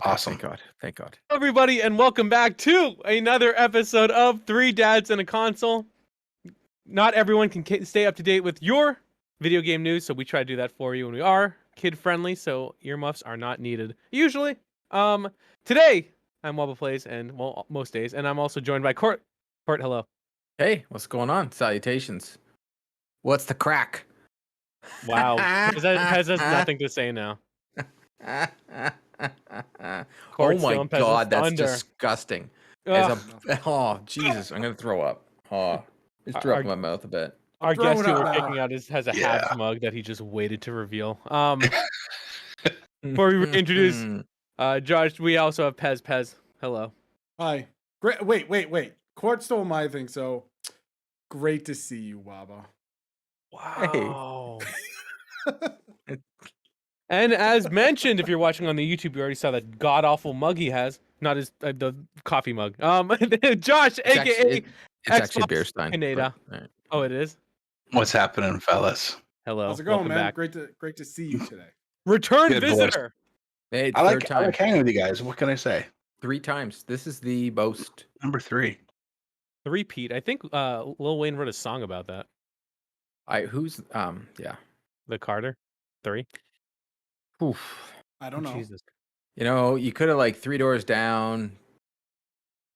Okay, Awesome. Thank God. Hello, everybody, and welcome back to another episode of Three Dads and a Console. Not everyone can stay up to date with your video game news, so we try to do that for you, and we are kid-friendly, so earmuffs are not needed. Usually. Today, I'm Wobble Plays, and, well, most days, and I'm also joined by Court. Court, hello. Hey, what's going on? Salutations. What's the crack? Wow. Has nothing to say now. Oh my God, that's disgusting. Oh, Jesus, I'm going to throw up. Oh, it's threw up in my mouth a bit. Our guest who we're picking out has a Habs mug that he just waited to reveal. Before we introduce Josh, we also have Pez. Hello. Hi. Great. Wait. Court stole my thing, so great to see you, Waba. Wow. Hey. And as mentioned, if you're watching on the YouTube, you already saw that god awful mug he has. Not his the coffee mug. Josh, aka it's actually beer stein. Canada. Right. Oh, it is. What's happening, fellas? Hello. How's it going, man? Back. Great to see you today. Return visitor. Hey, I like hanging with you guys. What can I say? 3 times. This is the most. Number 3. Pete. I think Lil Wayne wrote a song about that. The Carter 3. Oof. I don't know. Jesus. You know, you could have 3 Doors Down,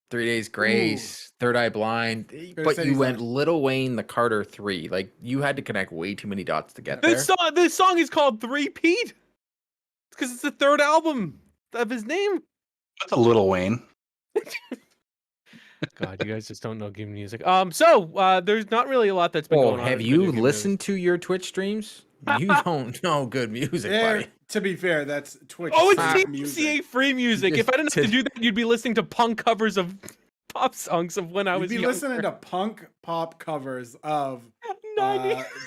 3 Days Grace, Third Eye Blind, but you went Lil Wayne, the Carter 3. You had to connect way too many dots to get there. This song is called 3 Pete. Because it's the 3rd album of his name. That's a Lil Wayne. God, you guys just don't know game music. So there's not really a lot that's been going on. Have you listened to your Twitch streams? You don't know good music, buddy. To be fair, that's Twitch. Oh, it's TCA free music. If I didn't have to do that, you'd be listening to punk covers of pop songs of when I was younger. You'd be listening to punk pop covers of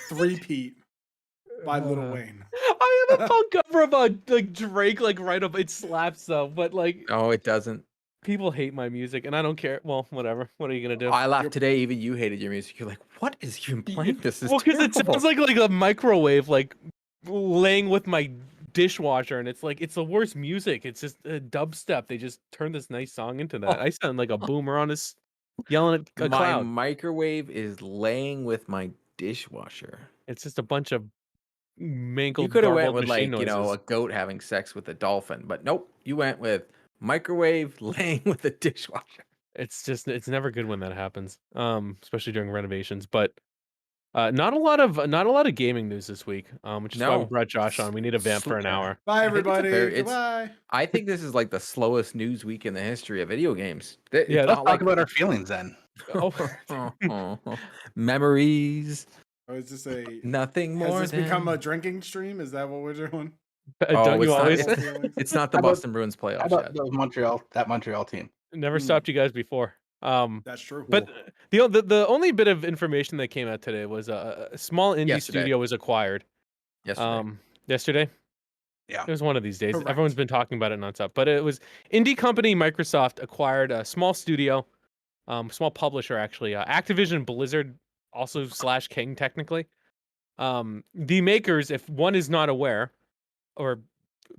3 Pete by Lil Wayne. I have a punk cover of Drake, right up. It slaps though, but oh, it doesn't. People hate my music, and I don't care. Well, whatever. What are you gonna do? I laughed today. Even you hated your music. You're like, what is you playing? This is because it sounds like a microwave, laying with my dishwasher, and it's the worst music. It's just a dubstep. They just turned this nice song into that. I sound like a boomer on this, yelling at a cloud. My microwave is laying with my dishwasher. It's just a bunch of mangled. You could have went with noises. a goat having sex with a dolphin, but nope. You went with microwave laying with a dishwasher. It's never good when that happens, especially during renovations. But not a lot of gaming news this week, which is why we brought Josh on. We need a vamp for an hour. Bye everybody. Goodbye. I think this is the slowest news week in the history of video games. Yeah, let's talk about our feelings then. Memories. Oh, is this nothing more? Has this become a drinking stream? Is that what we're doing? Don't you always? It's not the Boston Bruins playoffs. How about that Montreal team? Never stopped you guys before. That's true. But the only bit of information that came out today was a small indie studio was acquired. Yesterday. Yeah. It was one of these days. Correct. Everyone's been talking about it nonstop. But it was indie company Microsoft acquired a small studio, small publisher actually, Activision Blizzard, also / King technically. The makers, if one is not aware, or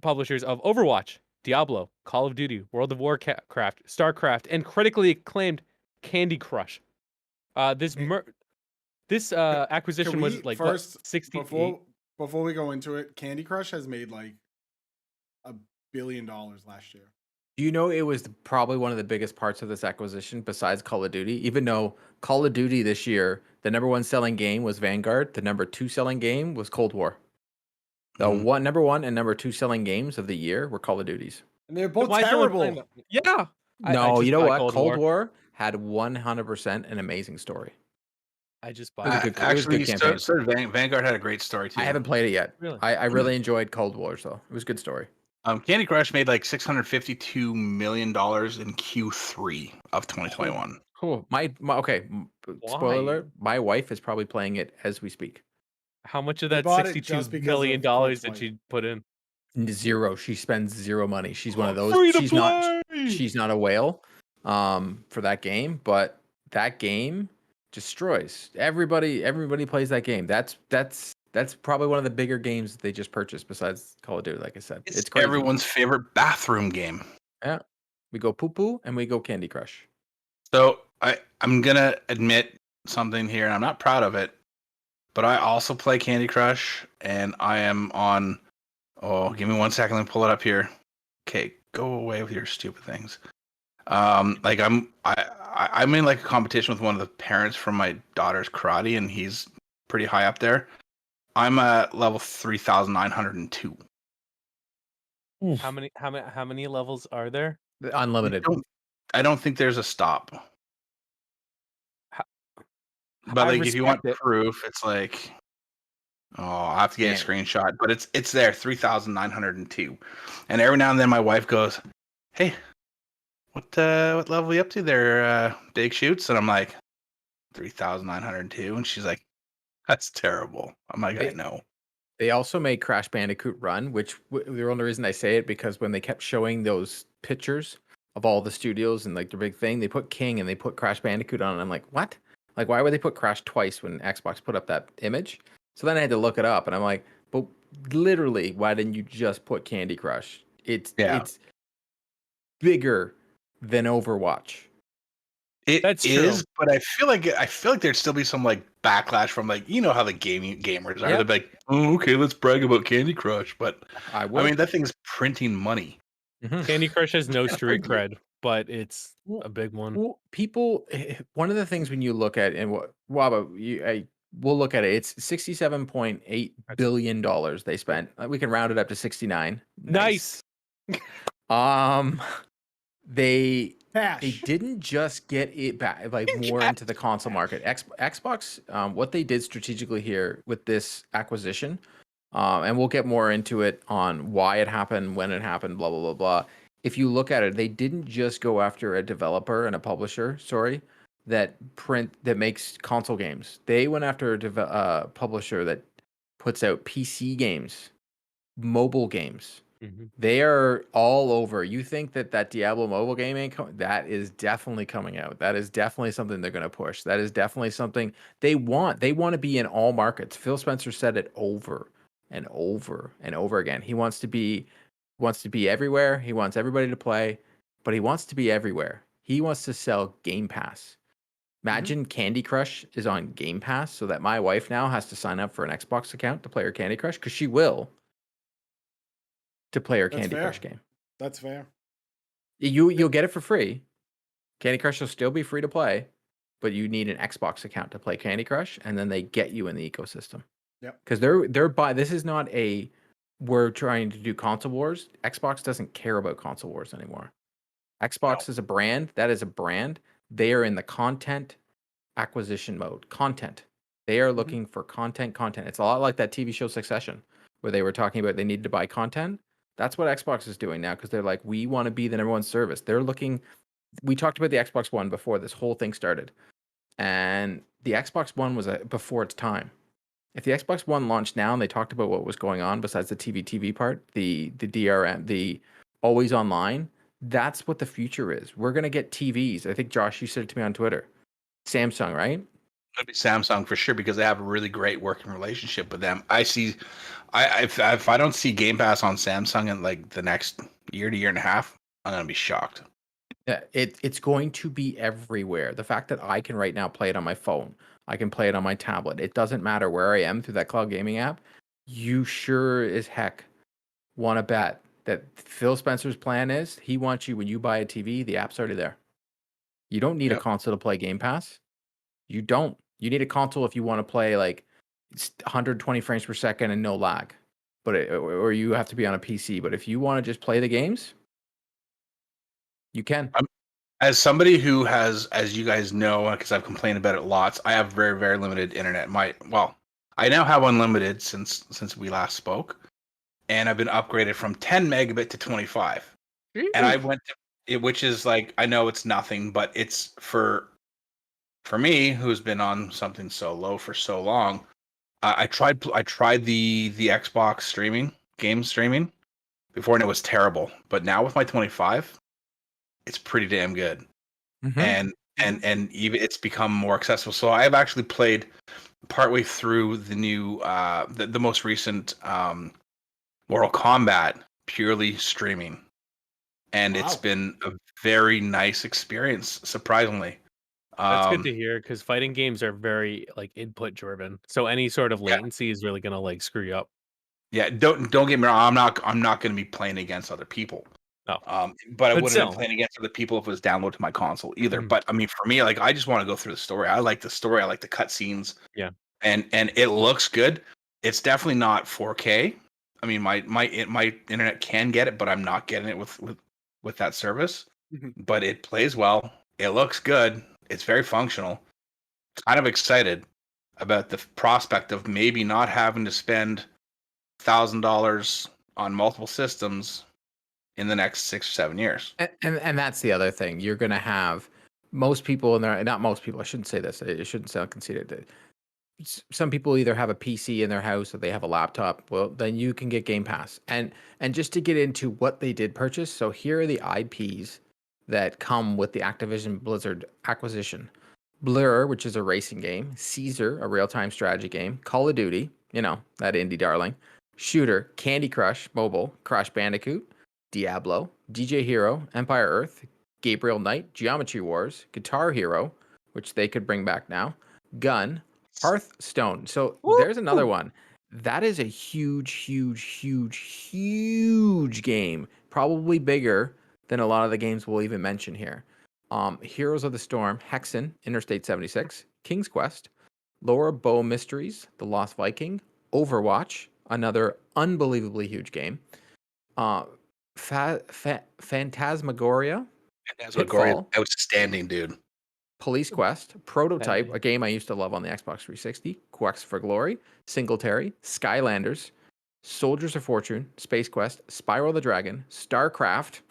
publishers of Overwatch, Diablo, Call of Duty, World of Warcraft, StarCraft, and critically acclaimed Candy Crush. This acquisition was first 60. Before we go into it, Candy Crush has made $1 billion last year. Do you know it was probably one of the biggest parts of this acquisition besides Call of Duty? Even though Call of Duty this year, the number 1 selling game was Vanguard, the number 2 selling game was Cold War. The number 1 and number 2 selling games of the year were Call of Duties. And they're both terrible. Yeah. No, you know what? Cold War had 100% an amazing story. I just bought it. Actually, Vanguard had a great story too. I haven't played it yet. Really? I really enjoyed Cold War, so it was a good story. Candy Crush made $652 million in Q3 of 2021. Cool. Spoiler alert, my wife is probably playing it as we speak. How much of that $62 million did she put in? 0. She spends 0 money. She's one of those. She's not a whale for that game, but that game destroys. Everybody plays that game. That's That's probably one of the bigger games that they just purchased besides Call of Duty. Like I said, It's crazy. everyone's favorite bathroom game. Yeah, we go poo poo and we go Candy Crush. So I'm gonna admit something here, and I'm not proud of it, but I also play Candy Crush, and I am on. Oh, give me 1 second. Let me pull it up here. Okay, go away with your stupid things. Like I'm in like a competition with one of the parents from my daughter's karate, and he's pretty high up there. I'm at level 3,902. How many levels are there? Unlimited. I don't think there's a stop. But I like, if you want respect it. proof, it's like, oh, I have to get a screenshot. But it's there, 3,902. And every now and then, my wife goes, "Hey, what level are you up to there, Big Shoots?" And I'm like, 3,902. And she's like, "That's terrible." I'm like, I know. They also made Crash Bandicoot Run, which the only reason I say it because when they kept showing those pictures of all the studios and like the big thing, they put King and they put Crash Bandicoot on, and I'm like, what? Like, why would they put Crash twice when Xbox put up that image? So then I had to look it up, and I'm like, but literally, why didn't you just put Candy Crush? It's bigger than Overwatch. That's is, true. but I feel like there'd still be some like backlash from like, you know how the gamers are. Yep. They're like, oh, okay, let's brag about Candy Crush. But I mean, that thing's printing money. Candy Crush has no street cred, but it's a big one. Well, people, one of the things when you look at and what Waba, we'll look at it. It's $67.8 billion they spent. We can round it up to 69. Nice. They Cash. didn't just get it back like more into the console market. Xbox, what they did strategically here with this acquisition, and we'll get more into it on why it happened, when it happened, blah blah blah blah. If you look at it, they didn't just go after a developer and a publisher, that makes console games. They went after a publisher that puts out PC games, mobile games. Mm-hmm. They are all over. You think that Diablo mobile game ain't coming? That is definitely coming out. That is definitely something they're going to push. That is definitely something they want. They want to be in all markets. Phil Spencer said it over and over and over again. He wants to be everywhere. He wants everybody to play, but he wants to be everywhere. He wants to sell Game Pass. Imagine Candy Crush is on Game Pass, so that my wife now has to sign up for an Xbox account to play her Candy Crush, because she will, to play her Candy Crush game. That's fair. You'll get it for free. Candy Crush will still be free to play, but you need an Xbox account to play Candy Crush, and then they get you in the ecosystem. Yep. Because this is not we're trying to do console wars. Xbox doesn't care about console wars anymore. Xbox is a brand. That is a brand. They are in the content acquisition mode. Content. They are looking for content. It's a lot like that TV show Succession, where they were talking about they needed to buy content. That's what Xbox is doing now, because they're like, we want to be the number one service. They're looking. We talked about the Xbox One before this whole thing started, and the Xbox One was before its time. If the Xbox One launched now and they talked about what was going on besides the TV part, the DRM, the always online, that's what the future is. We're going to get TVs. I think, Josh, you said it to me on Twitter. Samsung, right? It'd be Samsung for sure, because they have a really great working relationship with them. If I don't see Game Pass on Samsung in like the next year to year and a half, I'm going to be shocked. Yeah, it's going to be everywhere. The fact that I can right now play it on my phone, I can play it on my tablet. It doesn't matter where I am through that cloud gaming app. You sure as heck want to bet that Phil Spencer's plan is he wants you, when you buy a TV, the app's already there. You don't need a console to play Game Pass. You don't. You need a console if you want to play like 120 frames per second and no lag, or you have to be on a PC. But if you want to just play the games, you can. As somebody who has, as you guys know, because I've complained about it lots, I have very, very limited internet. I now have unlimited since we last spoke, and I've been upgraded from 10 megabit to 25. And I went to it, which is like, I know it's nothing, but it's for me, who's been on something so low for so long. I tried the Xbox game streaming before, and it was terrible. But now with my 25, it's pretty damn good. And even it's become more accessible. So I've actually played partway through the new the most recent Mortal Kombat purely streaming, and it's Wow. been a very nice experience, surprisingly. That's good to hear because fighting games are very like input driven. So any sort of Yeah, latency is really gonna like screw you up. yeah. Don't get me wrong. I'm not going to be playing against other people. Oh, But I but wouldn't have been still. playing against other people if it was downloaded to my console either. Mhm. But I mean, for me, like I just want to go through the story. I like the story. I like the cutscenes. Yeah. And it looks good. It's definitely not 4K. I mean, my internet can get it, but I'm not getting it with that service. Mhm. But it plays well. It looks good. It's very functional. Kind of excited about the prospect of maybe not having to spend $1,000 on multiple systems in the next 6 or 7 years. And that's the other thing. You're going to have most people in there, not most people, I shouldn't say this. It shouldn't sound conceited. Some people either have a PC in their house or they have a laptop. Well, then you can get Game Pass. And just to get into what they did purchase, so here are the IPs that come with the Activision Blizzard acquisition. Blur, which is a racing game, Caesar, a real-time strategy game, Call of Duty, that indie darling, Shooter, Candy Crush Mobile, Crash Bandicoot, Diablo, DJ Hero, Empire Earth, Gabriel Knight, Geometry Wars, Guitar Hero, which they could bring back now, Gun, Hearthstone. So there's another one. That is a huge, huge, huge, huge game. Probably bigger than a lot of the games we'll even mention here. Heroes of the Storm, Hexen, Interstate 76, King's Quest, Laura Bow Mysteries, The Lost Viking, Overwatch, another unbelievably huge game. Phantasmagoria, Pitfall, Outstanding, dude. Police Quest, Prototype, a game I used to love on the Xbox 360, Quest for Glory, Singletary, Skylanders, Soldiers of Fortune, Space Quest, Spiral the Dragon, StarCraft,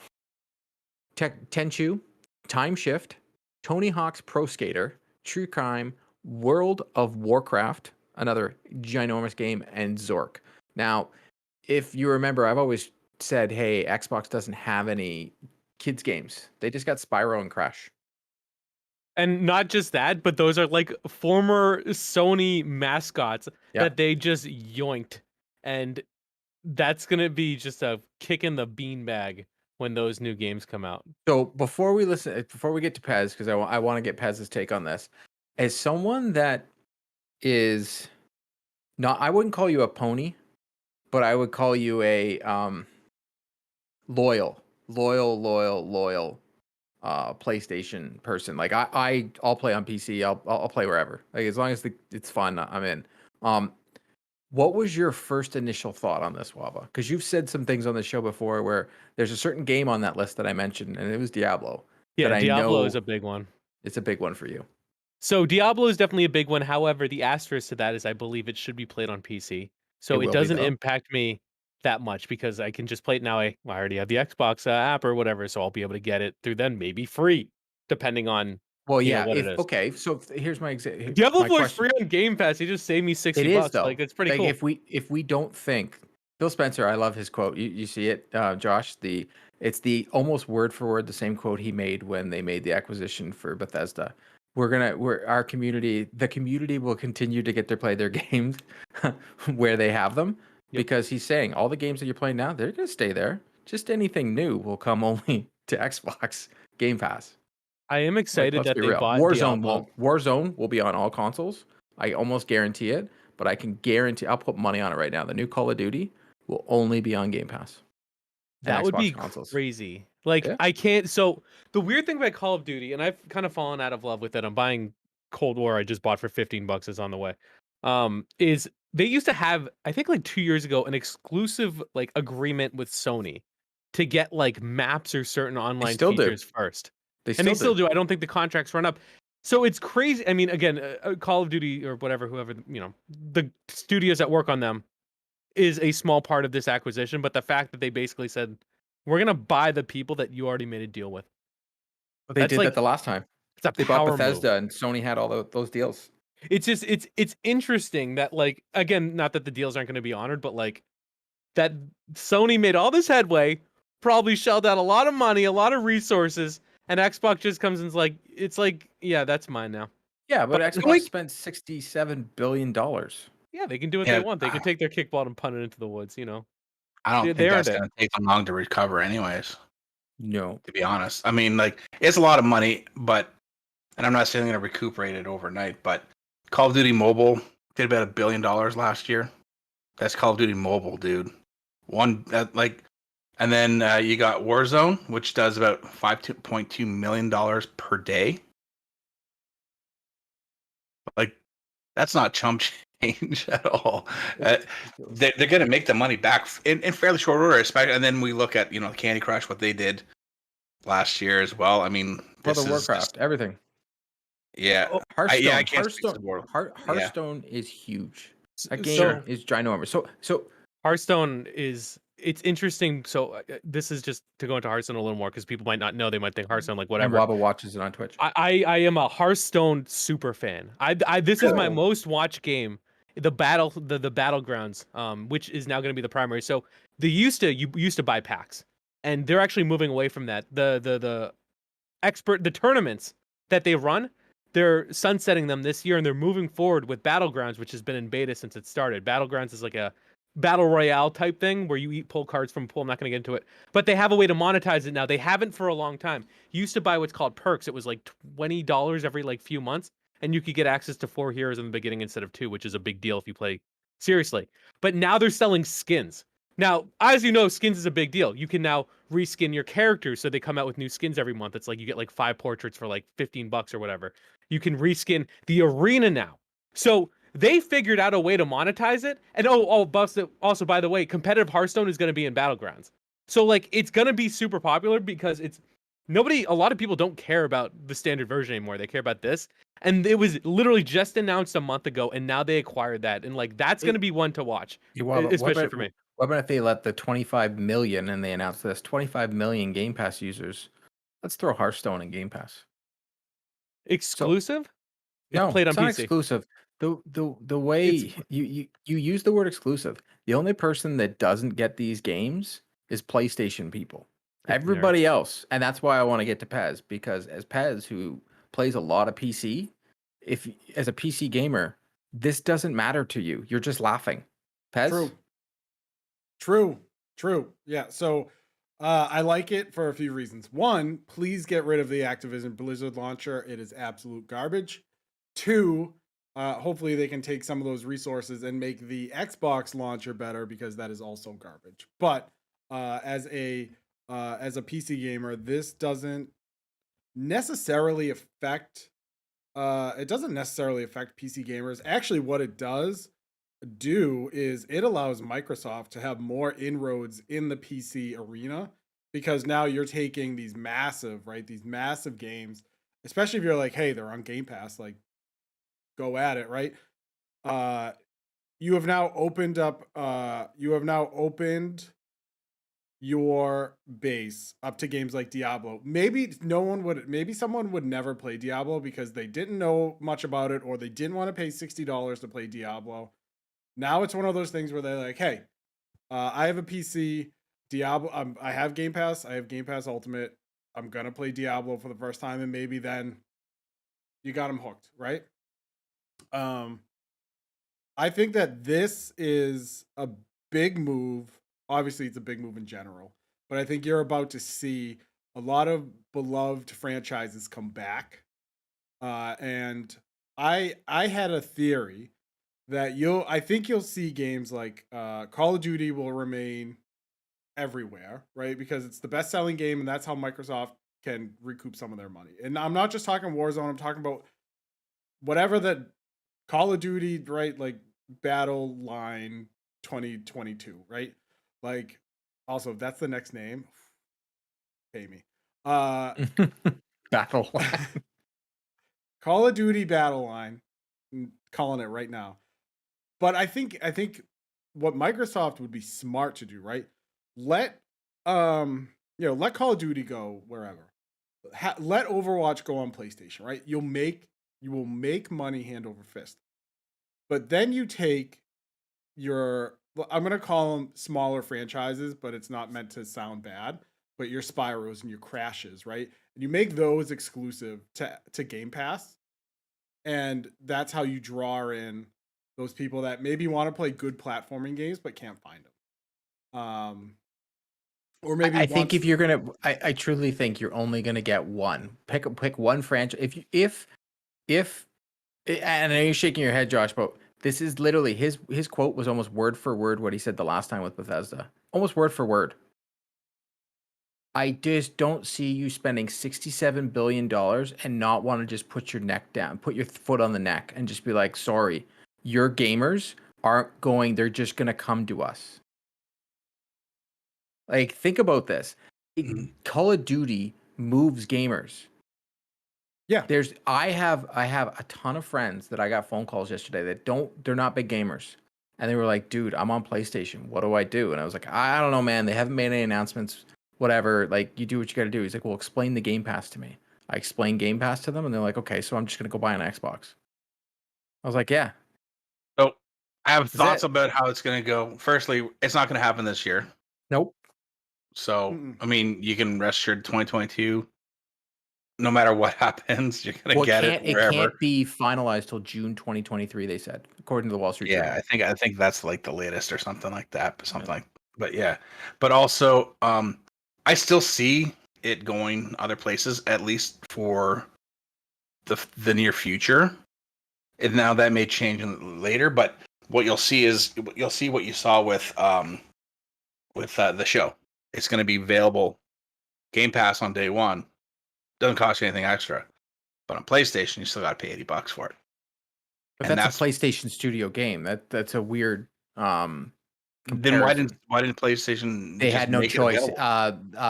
Tenchu, Time Shift, Tony Hawk's Pro Skater, True Crime, World of Warcraft, another ginormous game, and Zork. Now, if you remember, I've always said, hey, Xbox doesn't have any kids games. They just got Spyro and Crash. And not just that, but those are like former Sony mascots that they just yoinked. And that's going to be just a kick in the beanbag when those new games come out. So before we get to Pez, because I want to get Pez's take on this, as someone that is not, I wouldn't call you a pony, but I would call you a loyal PlayStation person. Like I'll play on PC. I'll play wherever. Like as long as it's fun, I'm in. What was your first initial thought on this, Wava? Because you've said some things on the show before where there's a certain game on that list that I mentioned, and it was Diablo. Yeah, Diablo is a big one. It's a big one for you. So Diablo is definitely a big one. However, the asterisk to that is I believe it should be played on PC. So it doesn't impact me that much because I can just play it now. I already have the Xbox app or whatever, so I'll be able to get it through then, maybe free, depending on what it is. Okay, so here's my example. Diablo 4 is free on Game Pass. He just saved me $60. Though. Like it's pretty cool. If we don't think Bill Spencer, I love his quote. You see it, Josh. It's the almost word for word the same quote he made when they made the acquisition for Bethesda. The community will continue to get to play their games where they have them, because he's saying all the games that you're playing now, they're gonna stay there. Just anything new will come only to Xbox Game Pass. I am excited that they bought Warzone will be on all consoles. I almost guarantee it, but I can guarantee I'll put money on it right now. The new Call of Duty will only be on Game Pass. That would be crazy. Like I can't. So the weird thing about Call of Duty, and I've kind of fallen out of love with it. I'm buying Cold War. I just bought for $15. Is on the way. Is they used to have, I think like 2 years ago, an exclusive like agreement with Sony to get like maps or certain online features first. They still do. I don't think the contracts run up. So it's crazy. I mean, again, Call of Duty or whatever, whoever, the studios that work on them is a small part of this acquisition. But the fact that they basically said, we're going to buy the people that you already made a deal with. But they did that the last time. They bought Bethesda and Sony had all those deals. It's just, it's interesting that, like, again, not that the deals aren't going to be honored, but like that Sony made all this headway, probably shelled out a lot of money, a lot of resources, and Xbox just comes and it's like, yeah, that's mine now. Yeah, but But Xbox like- spent $67 billion. yeah, they can do what Yeah, they want. They can take their kickball and punt it into the woods. You know, I don't They think earned that's it. going to take them long to recover, anyways. No. To be honest, I mean, like it's a lot of money, but and I'm not saying they're going to recuperate it overnight. But Call of Duty Mobile did about $1 billion last year. That's Call of Duty Mobile, dude. And then you got Warzone, which does about $5.2 million per day. Like, that's not chump change at all. They're going to make the money back in fairly short order, especially. And then we look at Candy Crush, what they did last year as well. I mean, World this of is Warcraft, just, everything. yeah. Hearthstone. I can't speak to the world. Hearthstone is huge. That game So is ginormous. So Hearthstone it's interesting. So this is just to go into Hearthstone a little more because people might not know. They might think Hearthstone like and whatever. Wabba watches it on Twitch. I am a Hearthstone super fan. This is my Cool. most watched game. The battlegrounds, which is now going to be the primary. So you used to buy packs, and they're actually moving away from that. The tournaments that they run, they're sunsetting them this year, and they're moving forward with Battlegrounds, which has been in beta since it started. Battlegrounds is like a battle royale type thing where you pull cards from a pool. I'm not going to get into it, but they have a way to monetize it now. They haven't for a long time. You used to buy what's called perks. It was like $20 every like few months, and you could get access to 4 heroes in the beginning instead of 2, which is a big deal if you play seriously. But now they're selling skins. Now, as you know, skins is a big deal. You can now reskin your characters, so they come out with new skins every month. It's like you get like 5 portraits for like $15 or whatever. You can reskin the arena now. So they figured out a way to monetize it. And also, by the way, competitive Hearthstone is going to be in Battlegrounds. So like it's going to be super popular because a lot of people don't care about the standard version anymore. They care about this. And it was literally just announced a month ago, and now they acquired that. And like that's going to be one to watch, especially for me. What about if they let the 25 million and they announced this 25 million Game Pass users? Let's throw Hearthstone in Game Pass. Exclusive? No, played on it's not PC. exclusive. The way you use the word exclusive, the only person that doesn't get these games is PlayStation people. Everybody else, and that's why I want to get to Pez, because as Pez, who plays a lot of PC, as a PC gamer, this doesn't matter to you. You're just laughing. Pez? True. Yeah. So I like it for a few reasons. One, please get rid of the Activision Blizzard launcher. It is absolute garbage. Two, hopefully they can take some of those resources and make the Xbox launcher better, because that is also garbage. But as a PC gamer, this doesn't necessarily affect PC gamers. Actually, what it does do is it allows Microsoft to have more inroads in the PC arena, because now you're taking these massive games, especially if you're like, hey, they're on Game Pass, like go at it, right? You have now opened your base up to games like Diablo. Maybe someone would never play Diablo because they didn't know much about it, or they didn't want to pay $60 to play Diablo. Now it's one of those things where they're like, hey, I have a PC, Diablo, I have Game Pass, I have Game Pass Ultimate, I'm gonna play Diablo for the first time, and maybe then you got them hooked, right? I think that this is a big move. Obviously, it's a big move in general, but I think you're about to see a lot of beloved franchises come back. And I had a theory that I think you'll see games like Call of Duty will remain everywhere, right? Because it's the best-selling game, and that's how Microsoft can recoup some of their money. And I'm not just talking Warzone, I'm talking about whatever the Call of Duty, right? Like Battle Line 2022, right? Like, also, if that's the next name, pay me. Battle. Call of Duty Battle Line, I'm calling it right now. But I think what Microsoft would be smart to do, right? Let Call of Duty go wherever. Let Overwatch go on PlayStation, right? You will make money hand over fist. But then you take I'm going to call them smaller franchises, but it's not meant to sound bad, but your Spyros and your Crashes, right? And you make those exclusive to Game Pass. and that's how you draw in those people that maybe want to play good platforming games but can't find them. Or maybe I think wants if you're gonna, I truly think you're only gonna get one. Pick one franchise. If and I know you're shaking your head, Josh, but this is literally his quote was almost word for word what he said the last time with Bethesda, almost word for word. I just don't see you spending $67 billion and not want to just put your neck down, put your foot on the neck, and just be like, sorry, your gamers aren't going. They're just gonna come to us. Like, think about this. Call of Duty moves gamers. Yeah. I have a ton of friends that I got phone calls yesterday that they're not big gamers. And they were like, dude, I'm on PlayStation. What do I do? And I was like, I don't know, man. They haven't made any announcements. Whatever. Like, you do what you got to do. He's like, well, explain the Game Pass to me. I explained Game Pass to them, and they're like, okay, so I'm just going to go buy an Xbox. I was like, yeah. So I have thoughts it. about how it's going to go. Firstly, it's not going to happen this year. Nope. So, I mean, you can rest assured 2022, no matter what happens, you're going to get it wherever. It can't be finalized till June 2023, they said, according to the Wall Street Journal. I think that's like the latest or something like that. But yeah. But also, I still see it going other places, at least for the near future. And now that may change later, but what you'll see is what you saw with the show. It's going to be available Game Pass on day one. Doesn't cost you anything extra, but on PlayStation you still got to pay $80 for it. But that's a PlayStation Studio game. That's a weird. Then why didn't PlayStation? They had no choice.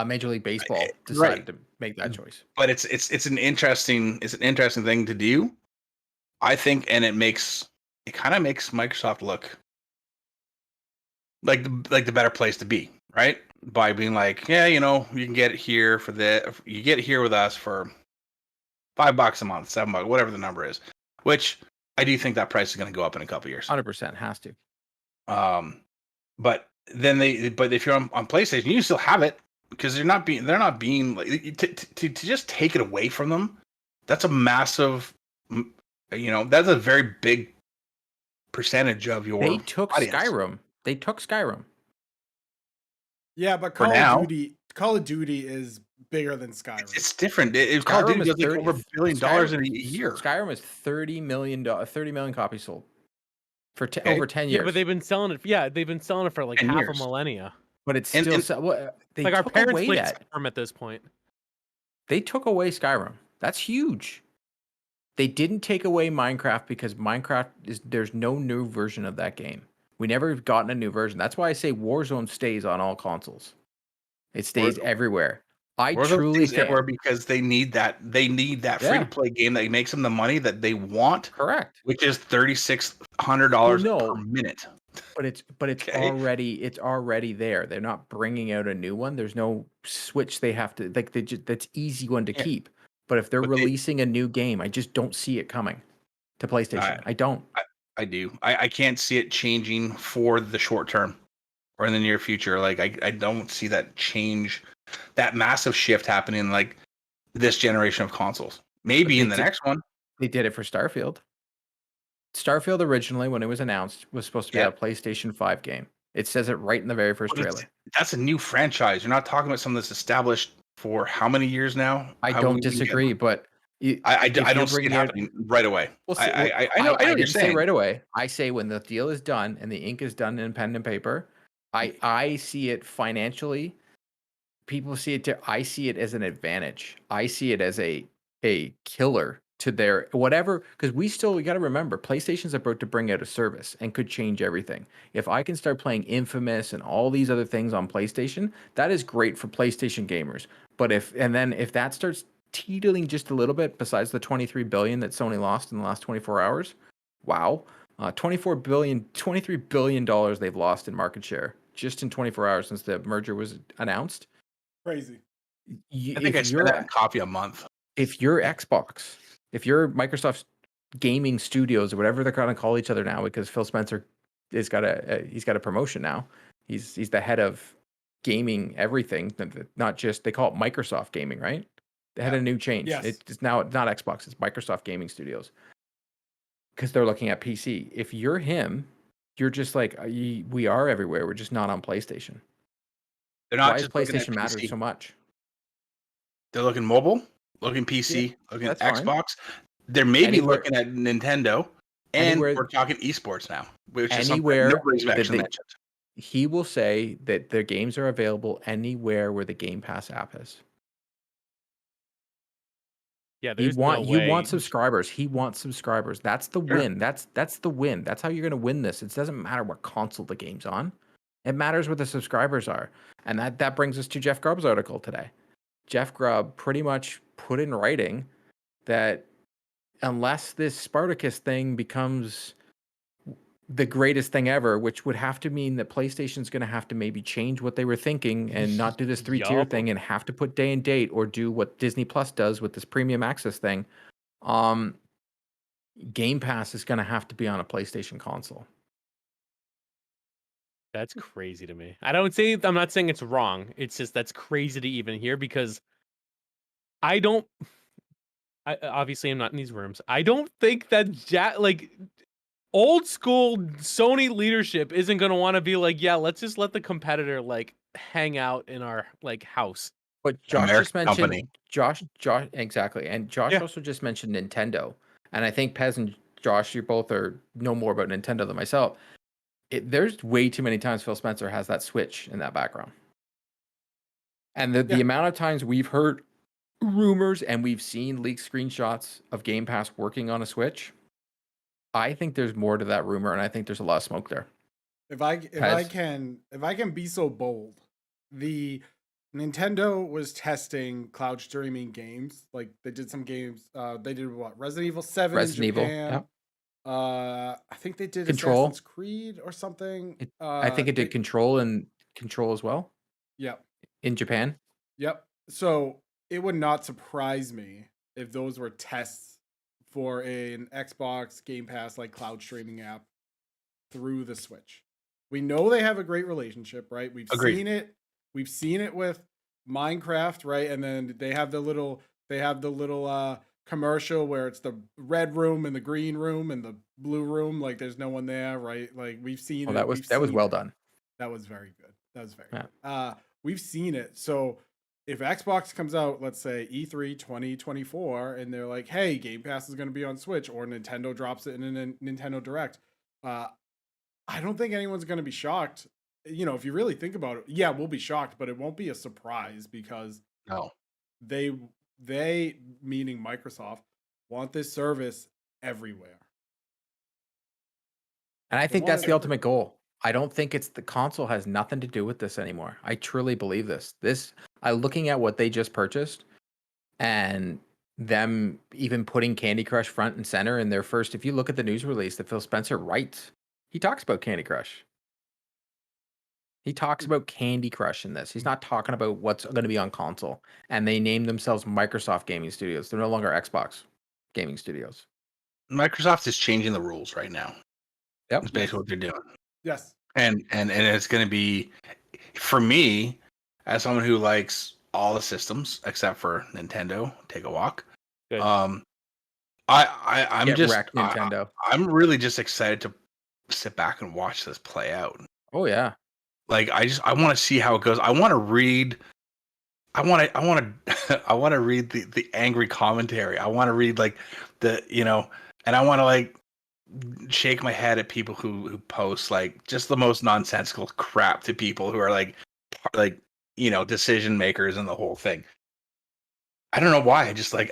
Major League Baseball decided to make that choice. But it's an interesting thing to do, I think, and it kind of makes Microsoft look like the better place to be, right? By being like, yeah, you can get it here you get it here with us for $5 a month, $7, whatever the number is. Which I do think that price is going to go up in a couple of years. 100% has to. But if you're on PlayStation, you still have it because they're not being like to just take it away from them. That's a massive, that's a very big percentage of your. They took audience. Skyrim. They took Skyrim. Yeah, but Call of Duty is bigger than Skyrim. It's different. Call of Duty does like over $1 billion in a year. Skyrim is 30 million copies sold for over 10 years. Yeah, but they've been selling it. Yeah, they've been selling it for like half a millennia. But it's still they like our took parents away played that. Skyrim at this point. They took away Skyrim. That's huge. They didn't take away Minecraft because there's no new version of that game. We never have gotten a new version. That's why I say Warzone stays on all consoles. It stays everywhere. I truly think everywhere because they need that free to play game that makes them the money that they want. Correct. Which is $3,600 per minute. But it's already there. They're not bringing out a new one. There's no switch they have to that's easy one to keep. But if they're releasing a new game, I just don't see it coming to PlayStation. I don't. I do. I can't see it changing for the short term or in the near future. Like I don't see that change, that massive shift happening like this generation of consoles. Maybe in the next one. They did it for Starfield. Starfield originally, when it was announced, was supposed to be a PlayStation 5 game. It says it right in the very first trailer. That's a new franchise. You're not talking about something that's established for how many years now? I don't disagree, but I don't see it happening right away. I know what you're saying. Say right away. I say when the deal is done and the ink is done in pen and paper, I see it financially. People see it. I see it as an advantage. I see it as a killer to their whatever. Because we got to remember, PlayStation's about to bring out a service and could change everything. If I can start playing Infamous and all these other things on PlayStation, that is great for PlayStation gamers. But if that starts teetering just a little bit, besides the $23 billion that Sony lost in the last 24 hours, wow, $23 billion they've lost in market share just in 24 hours since the merger was announced. Crazy. I think I spend that coffee a month. If you're Xbox, if you're Microsoft's gaming studios or whatever they're going to call each other now, because Phil Spencer he's got a promotion now. He's the head of gaming everything, not just, they call it Microsoft Gaming, right? They had a new change. Yes. It's now not Xbox, it's Microsoft Gaming Studios. because they're looking at PC. If you're him, you're just like, we are everywhere. We're just not on PlayStation. They're not Why does just looking at PlayStation matter PC. so much? They're looking mobile, looking Yeah, PC, looking that's fine. Xbox. They're maybe Anywhere, looking at Nintendo, and anywhere, we're talking esports now, which is something that anywhere nobody's that actually they, mentioned. he will say that their games are available anywhere where the Game Pass app is. Yeah, He there's no way. wants subscribers. He wants subscribers. That's the Sure. win. That's the win. That's how you're going to win this. It doesn't matter what console the game's on. It matters what the subscribers are. And that brings us to Jeff Grubb's article today. Jeff Grubb pretty much put in writing that unless this Spartacus thing becomes the greatest thing ever, which would have to mean that PlayStation's going to have to maybe change what they were thinking and not do this 3-tier Yup. thing and have to put day and date, or do what Disney Plus does with this premium access thing. Game Pass is going to have to be on a PlayStation console. That's crazy to me. I'm not saying it's wrong. It's just that's crazy to even hear, because I obviously I'm not in these rooms. I don't think that old school Sony leadership isn't going to want to be like, yeah, let's just let the competitor like hang out in our like house. But Josh American just mentioned company. Josh exactly, and Josh also just mentioned Nintendo, and I think Pez and Josh, you both know more about Nintendo than myself. There's way too many times Phil Spencer has that Switch in that background, and the amount of times we've heard rumors and we've seen leaked screenshots of Game Pass working on a Switch, I think there's more to that rumor, and I think there's a lot of smoke there. If I can be so bold, the Nintendo was testing cloud streaming games. Like they did some games. They did what? Resident Evil 7 Resident in Japan. Evil, yeah. I think they did Control. Assassin's Creed or something. I think it did Control as well. Yep. In Japan. Yep. So it would not surprise me if those were tests for an Xbox Game Pass like cloud streaming app through the Switch. We know they have a great relationship, right? We've seen it. We've seen it with Minecraft, right? And then they have the little commercial where it's the red room and the green room and the blue room, like there's no one there, right? Like we've seen it. That was well done. That was very good. Good. We've seen it. So if Xbox comes out, let's say E3 2024, and they're like, hey, Game Pass is going to be on Switch, or Nintendo drops it in a Nintendo Direct, I don't think anyone's going to be shocked. You know, if you really think about it, yeah, we'll be shocked, but it won't be a surprise because they meaning Microsoft want this service everywhere. And I think that's the ultimate goal. I don't think the console has nothing to do with this anymore. I truly believe this. Looking at what they just purchased and them even putting Candy Crush front and center in their first, if you look at the news release that Phil Spencer writes, he talks about Candy Crush. He talks about Candy Crush in this. He's not talking about what's going to be on console. And they named themselves Microsoft Gaming Studios. They're no longer Xbox Gaming Studios. Microsoft is changing the rules right now. Yep. That's basically what they're doing. Yes. And it's going to be, for me, as someone who likes all the systems except for Nintendo, take a walk. Good. I'm Get just wrecked, Nintendo. I'm really just excited to sit back and watch this play out. Oh yeah. Like I want to see how it goes. I want to read the angry commentary. I want to read like and I want to like shake my head at people who post like just the most nonsensical crap to people who are like decision makers in the whole thing. I don't know why. I just like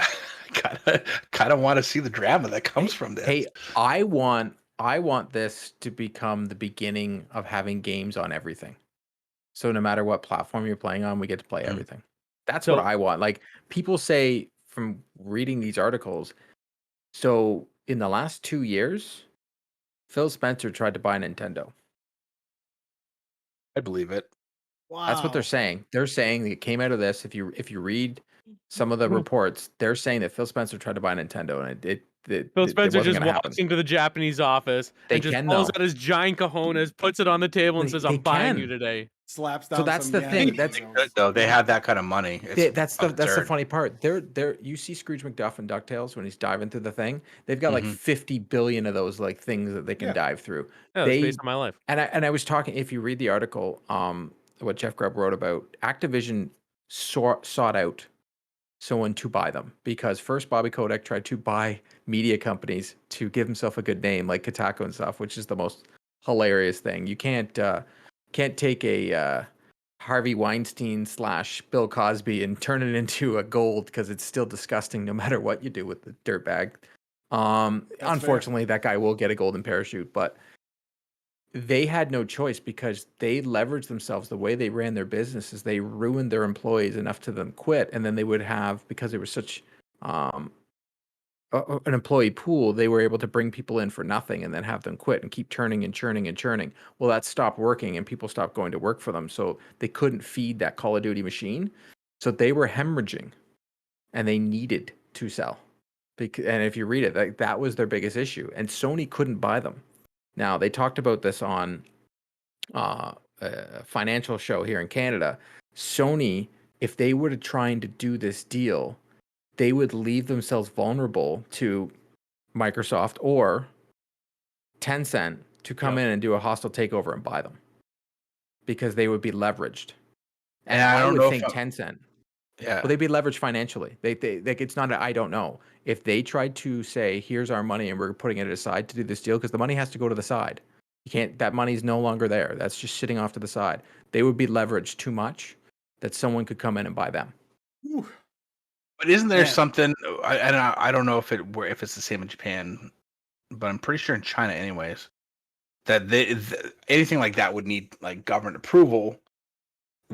kind of want to see the drama that comes from this. Hey, I want this to become the beginning of having games on everything. So no matter what platform you're playing on, we get to play everything. That's what I want. Like people say from reading these articles. So in the last 2 years, Phil Spencer tried to buy Nintendo. I believe it. Wow. That's what they're saying. They're saying that it came out of this. If you read some of the reports, they're saying that Phil Spencer tried to buy Nintendo, and Phil Spencer just walks into the Japanese office and just pulls out his giant cojones, puts it on the table, and says, "I'm buying you today." slaps down So that's some the yen thing, and that's- goes, Good, though. They have that kind of money. It's that's the absurd. funny part. They're you see Scrooge McDuck and DuckTales when he's diving through the thing. They've got like Mhm. 50 billion of those like things that they can Yeah. dive through. Yeah, that's based on my life. And I was talking. If you read the article, what Jeff Grubb wrote about Activision sought out someone to buy them because first Bobby Kotick tried to buy media companies to give himself a good name like Kotaku and stuff, which is the most hilarious thing. You can't take a Harvey Weinstein / Bill Cosby and turn it into a gold because it's still disgusting no matter what you do with the dirtbag. Unfortunately, that guy will get a golden parachute, but they had no choice because they leveraged themselves. The way they ran their businesses, they ruined their employees enough to them quit, and then they would have, because they were such an employee pool, they were able to bring people in for nothing and then have them quit and keep churning and churning and churning. Well, that stopped working and people stopped going to work for them, so they couldn't feed that Call of Duty machine. So they were hemorrhaging, and they needed to sell. And if you read it, that was their biggest issue, and Sony couldn't buy them. Now, they talked about this on a financial show here in Canada. Sony, if they were to trying to do this deal, they would leave themselves vulnerable to Microsoft or Tencent to come in and do a hostile takeover and buy them because they would be leveraged. And I don't would think Tencent. Yeah. Well, they'd be leveraged financially. They like it's not. I don't know if they tried to say, "Here's our money, and we're putting it aside to do this deal," because the money has to go to the side. You can't. That money's no longer there. That's just sitting off to the side. They would be leveraged too much that someone could come in and buy them. Whew. But isn't there something? I don't know if it's the same in Japan, but I'm pretty sure in China, anyways, that anything like that would need like government approval.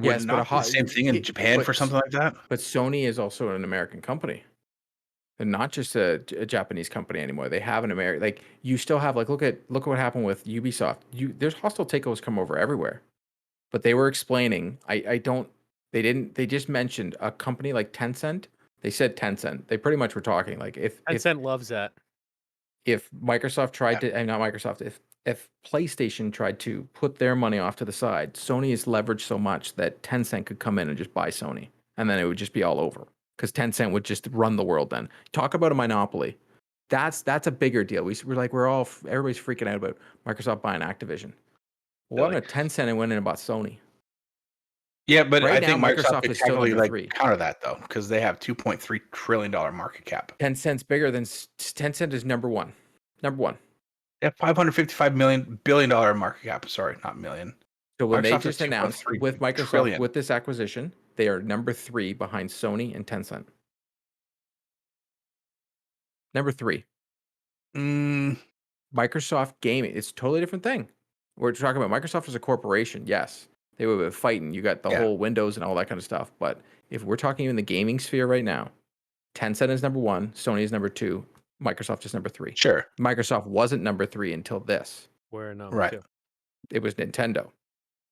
Yes, but the same thing in Japan for something like that. But Sony is also an American company. They're not just a Japanese company anymore. They have an American. Like you still have like look at what happened with Ubisoft. There's hostile takeovers come over everywhere, but they were explaining. They just mentioned a company like Tencent. They said Tencent. They pretty much were talking like if Tencent loves that. If Microsoft tried to, and not Microsoft, if PlayStation tried to put their money off to the side, Sony is leveraged so much that Tencent could come in and just buy Sony, and then it would just be all over because Tencent would just run the world. Then talk about a monopoly. That's a bigger deal. Everybody's freaking out about Microsoft buying Activision. Well, what happened to Tencent and went in and bought Sony? Yeah, but right I think now, Microsoft is still number 3. Counter that though, because they have $2.3 trillion market cap. Tencent's bigger than Tencent is number one. Number one. They have $555 billion market cap. Sorry, not million. So when Microsoft they just announced with Microsoft trillion. with this acquisition, they are number 3 behind Sony and Tencent. Number 3. Microsoft Gaming. It's a totally different thing. We're talking about Microsoft as a corporation. Yes, they were fighting. You got the whole Windows and all that kind of stuff. But if we're talking in the gaming sphere right now, Tencent is number 1, Sony is number 2, Microsoft is number 3. Sure. Microsoft wasn't number 3 until this. We're number 2. It was Nintendo.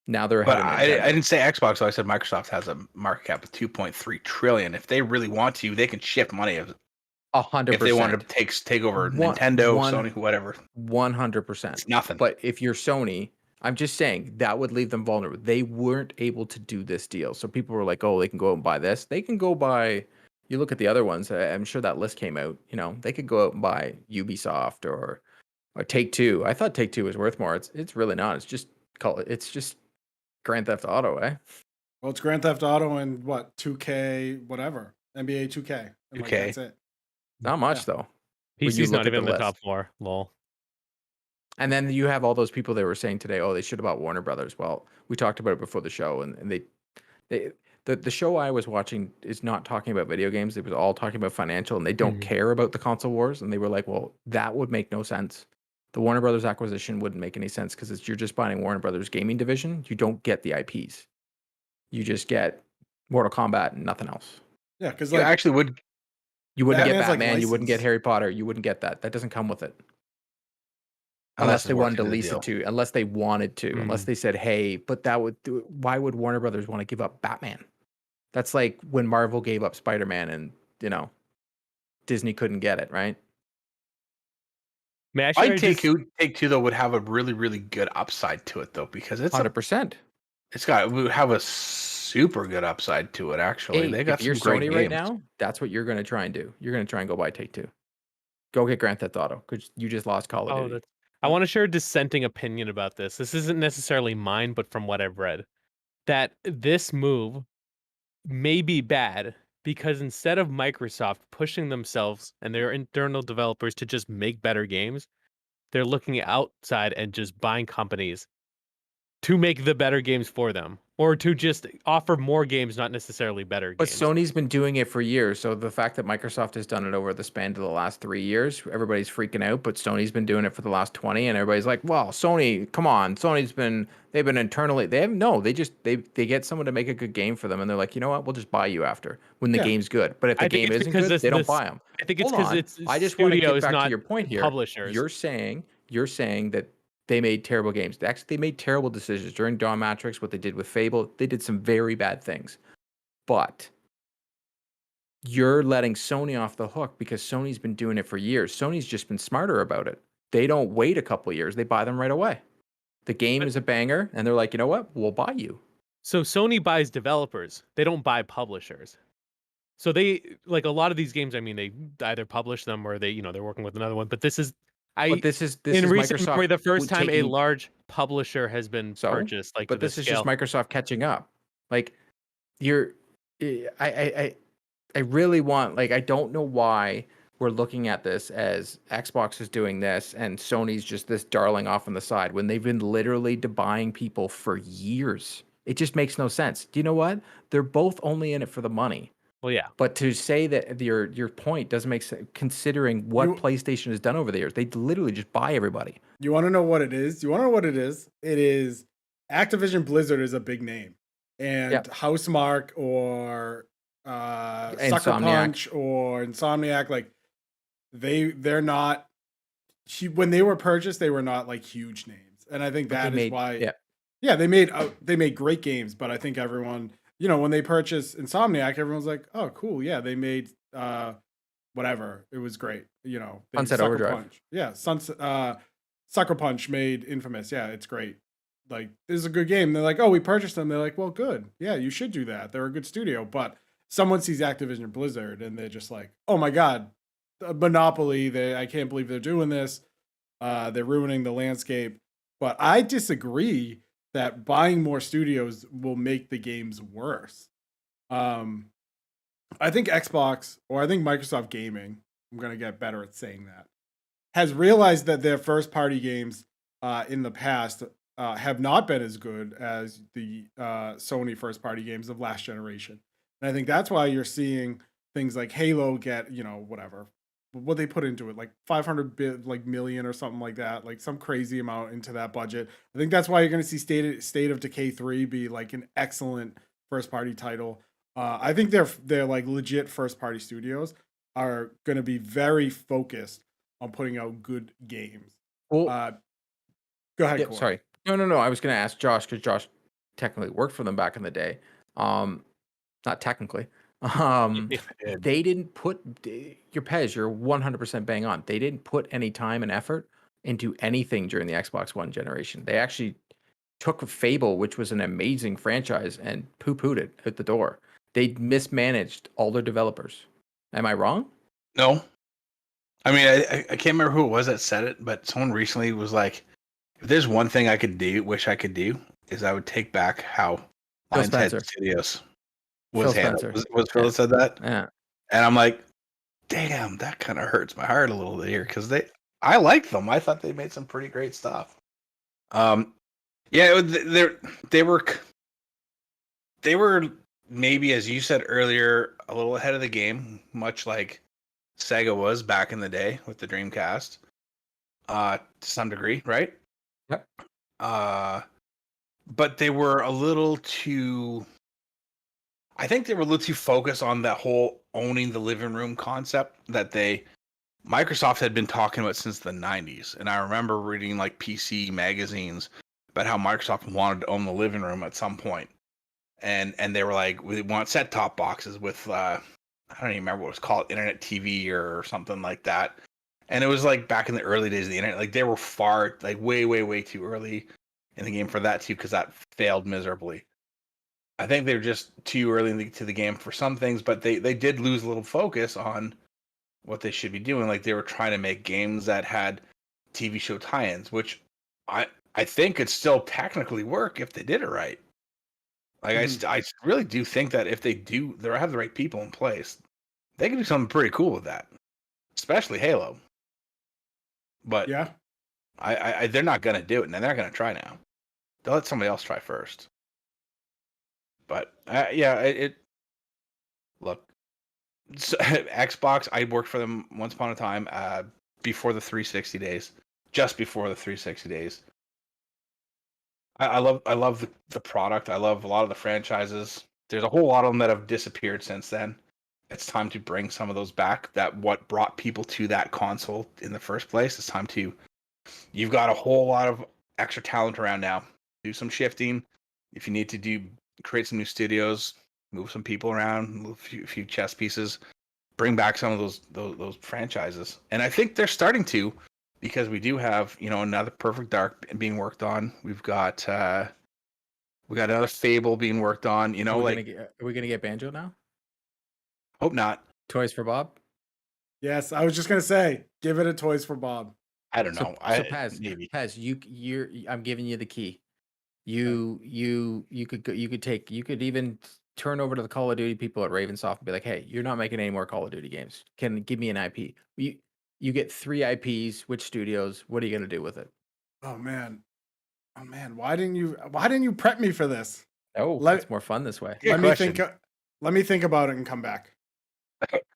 Now they're ahead of Nintendo. I didn't say Xbox, so I said Microsoft has a market cap of $2.3 trillion. If they really want to, they can shift money. 100%. If they wanted to take over Nintendo, Sony, whatever. 100%. It's nothing. But if you're Sony, I'm just saying that would leave them vulnerable. They weren't able to do this deal. So people were like, oh, they can go out and buy this. They can go buy, you look at the other ones, I'm sure that list came out, they could go out and buy Ubisoft or Take-Two. I thought Take-Two was worth more. It's really not. It's just Grand Theft Auto, eh? Well, it's Grand Theft Auto and 2K, whatever. NBA 2K. And 2K. that's it. Not much, though. PC's not even in the top 4. Lol. And then you have all those people that were saying today, oh, they should have bought Warner Brothers. Well, we talked about it before the show, and the show I was watching is not talking about video games. It was all talking about financial, and they don't care about the console wars. And they were like, well, that would make no sense. The Warner Brothers acquisition wouldn't make any sense because you're just buying Warner Brothers gaming division. You don't get the IPs. You just get Mortal Kombat and nothing else. Yeah, because you actually would. You wouldn't get Batman's Batman. like You wouldn't get licensed. Harry Potter. You wouldn't get that. That doesn't come with it. Unless they wanted to lease it to, unless they wanted to, unless they said, hey, but why would Warner Brothers want to give up Batman? That's like when Marvel gave up Spider-Man and, Disney couldn't get it, right? I Take-Two though would have a really, really good upside to it though, because it's 100%. it would have a super good upside to it. Actually, Hey, they got if you're some great Sony games. right now, that's what you're gonna try and do. You're gonna try and go buy Take-Two. Go get Grand Theft Auto because you just lost Call of Oh, Duty. I want to share a dissenting opinion about this. This isn't necessarily mine, but from what I've read, that this move may be bad because instead of Microsoft pushing themselves and their internal developers to just make better games, they're looking outside and just buying companies to make the better games for them, or to just offer more games, not necessarily better But games. Sony's been doing it for years, so the fact that Microsoft has done it over the span of the last 3 years, everybody's freaking out, but Sony's been doing it for the last 20, and everybody's like, "Well, Sony, come on. They've been internally they get someone to make a good game for them and they're like, "You know what? We'll just buy you after when the Yeah. game's good." But if the I think game it's isn't because good, they don't buy them. I think it's Hold because on. it's I just want to get studios, back to not your point here. publishers. You're saying that they made terrible games. Actually, they made terrible decisions during Dawn Matrix, what they did with Fable. They did some very bad things. But you're letting Sony off the hook because Sony's been doing it for years. Sony's just been smarter about it. They don't wait a couple of years. They buy them right away. The game But- is a banger, and they're like, you know what? We'll buy you. So Sony buys developers. They don't buy publishers. So they like a lot of these games. I mean, they either publish them or they're working with another one. But this is But this is in recent Microsoft memory the first time a taking large publisher has been so. purchased. Like to But this this is scale. just Microsoft catching up. Like you're, I really want I don't know why we're looking at this as Xbox is doing this and Sony's just this darling off on the side when they've been literally buying people for years. It just makes no sense. Do you know what? They're both only in it for the money. Well, yeah. But to say that your point doesn't make sense considering what PlayStation has done over the years. They literally just buy everybody. You want to know what it is? You want to know what it is? It is Activision Blizzard is a big name, and Housemarque or Sucker Punch or Insomniac, like they're not. When they were purchased, they were not like huge names, and I think that is why. Yeah, they made great games, but I think everyone, when they purchased Insomniac, everyone's like, oh, cool, yeah, they made whatever, it was great, Sunset Overdrive. Punch. Yeah, Sucker Punch made Infamous. Yeah, it's great. Like, this is a good game. They're like, oh, we purchased them. They're like, well, good. Yeah, you should do that. They're a good studio. But someone sees Activision Blizzard and they're just like, oh my God, a monopoly. I can't believe they're doing this. They're ruining the landscape. But I disagree that buying more studios will make the games worse. I think Xbox, or I think Microsoft Gaming, I'm going to get better at saying that, has realized that their first-party games in the past have not been as good as the Sony first-party games of last generation. And I think that's why you're seeing things like Halo get, whatever, what they put into it, like 500 million or something like that, like some crazy amount into that budget. I think that's why you're going to see State of Decay 3 be like an excellent first-party title. I think they're like legit first-party studios are going to be very focused on putting out good games. Well, go ahead. Yeah, sorry. No. I was going to ask Josh because Josh technically worked for them back in the day. Not technically. They didn't put your Pez. You're 100% bang on. They didn't put any time and effort into anything during the Xbox One generation. They actually took Fable, which was an amazing franchise, and poo-pooed it at the door. They mismanaged all their developers. Am I wrong? No. I mean, I can't remember who it was that said it, but someone recently was like, if there's one thing I could wish I could do, is I would take back how Lionshead Studios was handled. Was Phil that said that? Yeah. And I'm like, damn, that kind of hurts my heart a little bit here because I liked them. I thought they made some pretty great stuff. Yeah, they were maybe, as you said earlier, a little ahead of the game, much like Sega was back in the day with the Dreamcast, to some degree, right? Yep. But they were a little too. I think they were a little too focused on that whole owning the living room concept that Microsoft had been talking about since the 90s. And I remember reading like PC magazines about how Microsoft wanted to own the living room at some point. And they were like, we want set-top boxes with, I don't even remember what it was called, Internet TV or something like that. And it was like back in the early days of the internet, like they were far, like way, way, way too early in the game for that too, because that failed miserably. I think they're just too early into the game for some things, but they did lose a little focus on what they should be doing. Like they were trying to make games that had TV show tie-ins, which I think could still technically work if they did it right. Like I really do think that if they have the right people in place, they can do something pretty cool with that, especially Halo. But Yeah. they're not gonna do it, and they're not gonna try now. They'll let somebody else try first. But look, so, Xbox. I worked for them once upon a time, before the 360 days, just before the 360 days. I love the product. I love a lot of the franchises. There's a whole lot of them that have disappeared since then. It's time to bring some of those back. That what brought people to that console in the first place. It's time to. You've got a whole lot of extra talent around now. Do some shifting. If you need to create some new studios, move some people around, move a few chess pieces, bring back some of those franchises. And I think they're starting to, because we do have, another Perfect Dark being worked on. We got another Fable being worked on. Are we gonna get Banjo now? Hope not. Toys for Bob. Yes, I was just gonna say, give it a Toys for Bob. I don't know. So Paz, I'm giving you the key. You could even turn over to the Call of Duty people at Ravensoft and be like, hey, you're not making any more Call of Duty games. Can give me an IP. You get 3 IPs. Which studios? What are you gonna do with it? Oh man. Why didn't you prep me for this? Oh, it's more fun this way. Good question. Let me think about it and come back.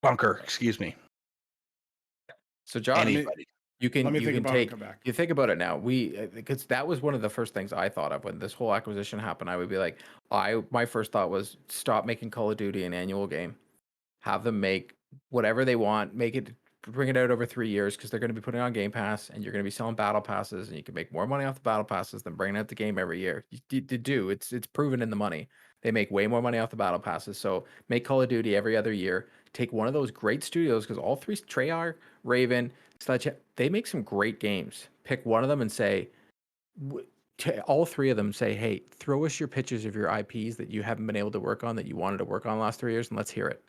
Bunker, excuse me. So John, Anybody. you can take. Come back. You think about it now. Because that was one of the first things I thought of when this whole acquisition happened. I would be like, my first thought was stop making Call of Duty an annual game. Have them make whatever they want. Bring it out over 3 years because they're going to be putting it on Game Pass and you're going to be selling battle passes and you can make more money off the battle passes than bringing out the game every year. It's proven in the money. They make way more money off the battle passes. So make Call of Duty every other year. Take one of those great studios because all three, Treyarch, Raven, Sledge, they make some great games. Pick one of them and say, all three of them say, hey, throw us your pictures of your IPs that you haven't been able to work on that you wanted to work on the last 3 years and let's hear it.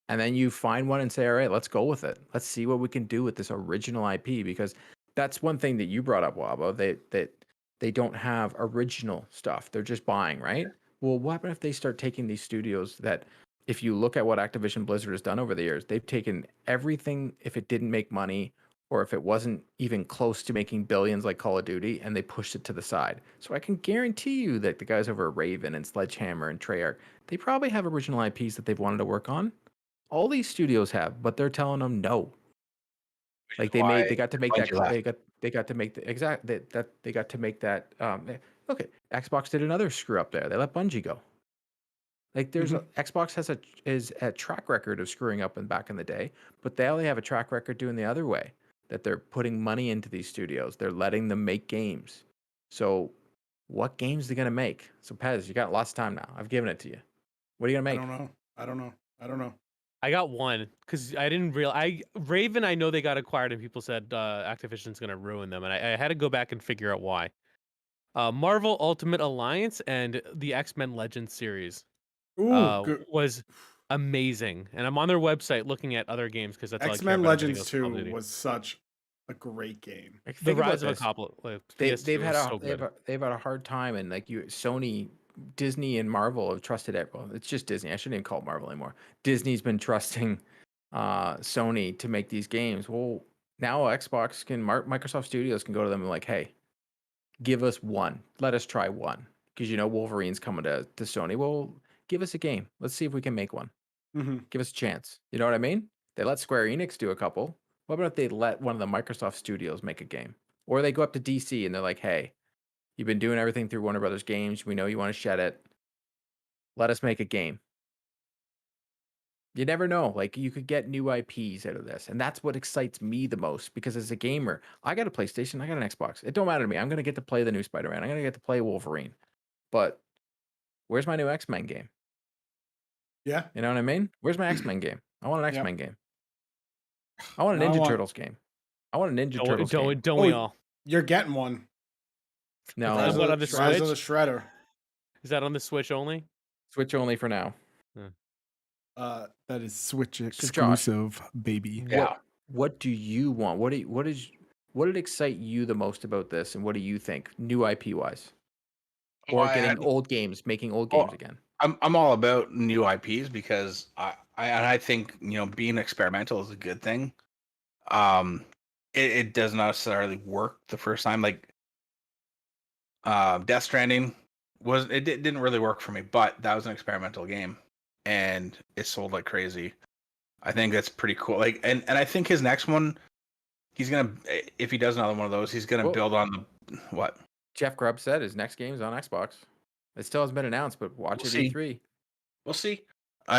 And then you find one and say, all right, let's go with it. Let's see what we can do with this original IP, because that's one thing that you brought up, Wabo, that they don't have original stuff. They're just buying, right? Well, what if they start taking these studios that, if you look at what Activision Blizzard has done over the years, they've taken everything, if it didn't make money or if it wasn't even close to making billions like Call of Duty, and they pushed it to the side. So I can guarantee you that the guys over at Raven and Sledgehammer and Treyarch, they probably have original IPs that they've wanted to work on. All these studios have, but they're telling them no. Like they got to make that. They got to make the exact that they got to make that. Okay, Xbox did another screw up there. They let Bungie go. Like Xbox has a track record of screwing up back in the day, but they only have a track record doing the other way. That they're putting money into these studios. They're letting them make games. So, what games are they gonna make? So Pez, you got lots of time now. I've given it to you. What are you gonna make? I don't know. I got one because I didn't realize. Raven, I know they got acquired and people said Activision's going to ruin them. And I had to go back and figure out why. Marvel Ultimate Alliance and the X-Men Legends series was amazing. And I'm on their website looking at other games because that's X-Men Legends 2 was such a great game. Like, the Rise of a Couple. They've had a hard time, and like Sony, Disney and Marvel have trusted it. Well, it's just Disney. I shouldn't even call it Marvel anymore. Disney's been trusting Sony to make these games. Well, now Xbox Microsoft Studios can go to them and like, hey, give us one. Let us try one. Because Wolverine's coming to Sony. Well, give us a game. Let's see if we can make one. Give us a chance. You know what I mean? They let Square Enix do a couple. What about if they let one of the Microsoft studios make a game? Or they go up to DC and they're like, hey, you've been doing everything through Warner Brothers Games. We know you want to shed it. Let us make a game. You never know. Like, you could get new IPs out of this. And that's what excites me the most. Because as a gamer, I got a PlayStation. I got an Xbox. It don't matter to me. I'm going to get to play the new Spider-Man. I'm going to get to play Wolverine. But where's my new X-Men game? Yeah. You know what I mean? Where's my X-Men game? I want an X-Men game. I want a Ninja Turtles game. I want a Ninja Turtles game. Don't we all? You're getting one. No, Rise on the Rise of the Switch? Shredder. Is that on the Switch only? Switch only for now. That is Switch Josh, exclusive, baby. Yeah. What do you want? What did excite you the most about this, and what do you think, new IP wise, or getting old games, making old games again? I'm all about new IPs because I think being experimental is a good thing. It does not necessarily work the first time. Like Death Stranding didn't really work for me, but that was an experimental game, and it sold like crazy. I think that's pretty cool. Like, and I think his next one, he's gonna, if he does another one of those, he's gonna build on the what Jeff Grubb said his next game's on Xbox. It still hasn't been announced, but watch it E3. We'll see.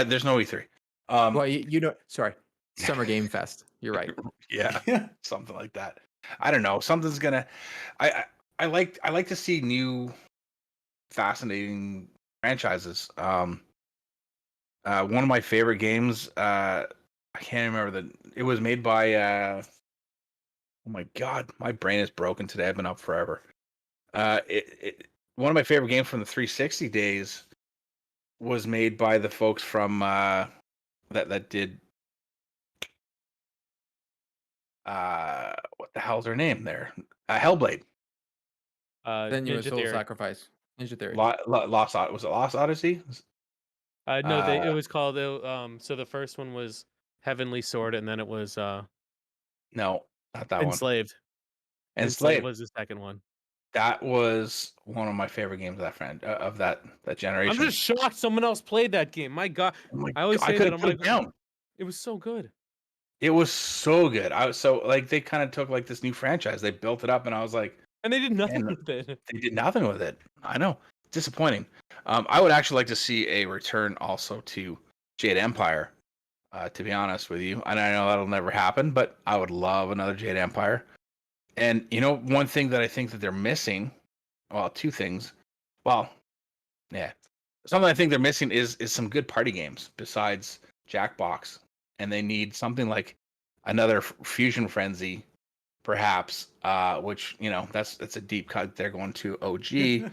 There's no E3. Well, sorry, Summer Game Fest. You're right. Yeah, something like that. I don't know. Something's gonna. I like to see new, fascinating franchises. One of my favorite games. I can't remember it was made by. Oh my god, my brain is broken today. I've been up forever. One of my favorite games from the 360 days was made by the folks from that did what the hell's their name there? Hellblade. Then you Ninja Soul Theory. Sacrifice. Ninja Theory. Lost Odyssey? No, it was called. So the first one was Heavenly Sword, and then it was No, not that Enslaved. one. Enslaved was the second one. That was one of my favorite games of that generation. I'm just shocked someone else played that game. My God, I always say that. I'm like, it was so good. It was so good. They kind of took like this new franchise. They built it up, and I was like, and they did nothing with it. They did nothing with it. I know, disappointing. I would actually like to see a return also to Jade Empire. To be honest with you, and I know that'll never happen, but I would love another Jade Empire. And one thing that I think that they're missing, well, two things. Well, yeah, something I think they're missing is some good party games besides Jackbox, and they need something like another Fusion Frenzy, perhaps. Which that's a deep cut. They're going to OG.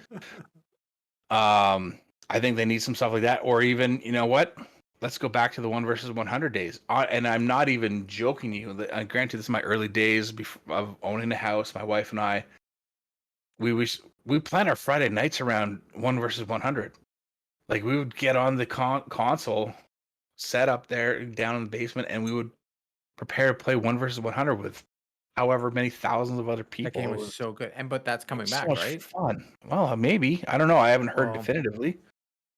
I think they need some stuff like that, or even what? Let's go back to the 1 versus 100 days. And I'm not even joking you. Granted, this is my early days of owning a house. My wife and I, we plan our Friday nights around 1 versus 100. Like, we would get on the console, set up there down in the basement, and we would prepare to play 1 versus 100 with however many thousands of other people. That game was so good, but that's coming back, so right? Fun. Well, maybe. I don't know. I haven't heard definitively.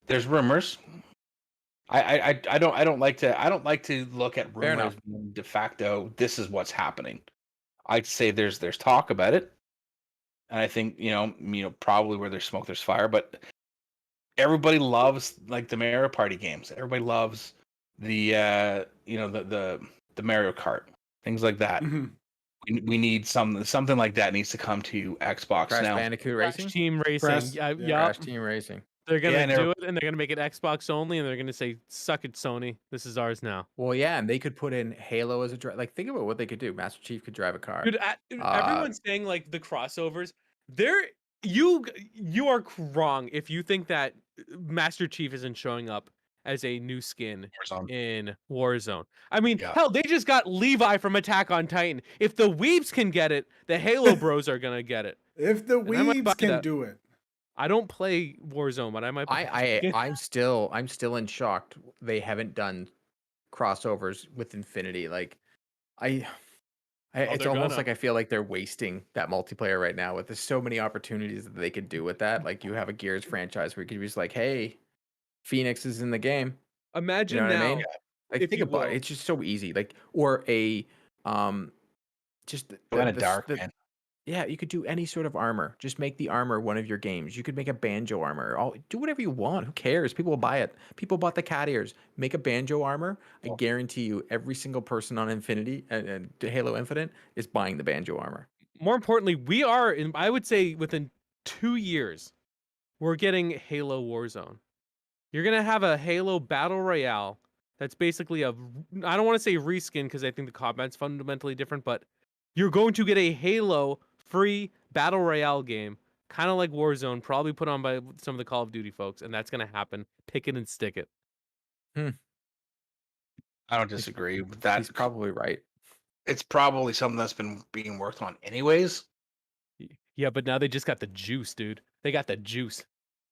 There's rumors. I don't like to look at rumors de facto. This is what's happening. I'd say there's talk about it, and I think probably where there's smoke there's fire. But everybody loves like the Mario Party games. Everybody loves the the Mario Kart, things like that. Mm-hmm. We need something like that needs to come to Xbox Crash now. Bandicoot Racing, Crash Team Racing, Crash Team Racing. They're gonna do it, and they're gonna make it Xbox only, and they're gonna say, "Suck it, Sony. This is ours now." Well, yeah, and they could put in Halo as a drive. Like, think about what they could do. Master Chief could drive a car. Dude, everyone's saying like the crossovers. You are wrong if you think that Master Chief isn't showing up as a new skin in Warzone. I mean, hell, they just got Levi from Attack on Titan. If the weebs can get it, the Halo bros are gonna get it. If the weebs can do it. I don't play Warzone, but I might. I'm still in shock. They haven't done crossovers with Infinity. Like, it's almost like I feel like they're wasting that multiplayer right now. With there's so many opportunities that they could do with that. Like, you have a Gears franchise where you could be just like, hey, Phoenix is in the game. Imagine you know now. What I mean? Like, think about it. It's just so easy. Like, or a just kind of dark, man. Yeah, you could do any sort of armor. Just make the armor one of your games. You could make a banjo armor. Do whatever you want. Who cares? People will buy it. People bought the cat ears. Make a banjo armor. I guarantee you, every single person on Infinity and Halo Infinite is buying the banjo armor. More importantly, we are I would say within 2 years, we're getting Halo Warzone. You're gonna have a Halo Battle Royale that's basically I don't want to say reskin because I think the combat's fundamentally different, but you're going to get a Halo free Battle Royale game kind of like Warzone, probably put on by some of the Call of Duty folks, and that's going to happen. Pick it and stick it. I don't disagree with that. He's probably right. It's probably something that's been being worked on anyways. Yeah, but now they just got the juice, dude. They got the juice.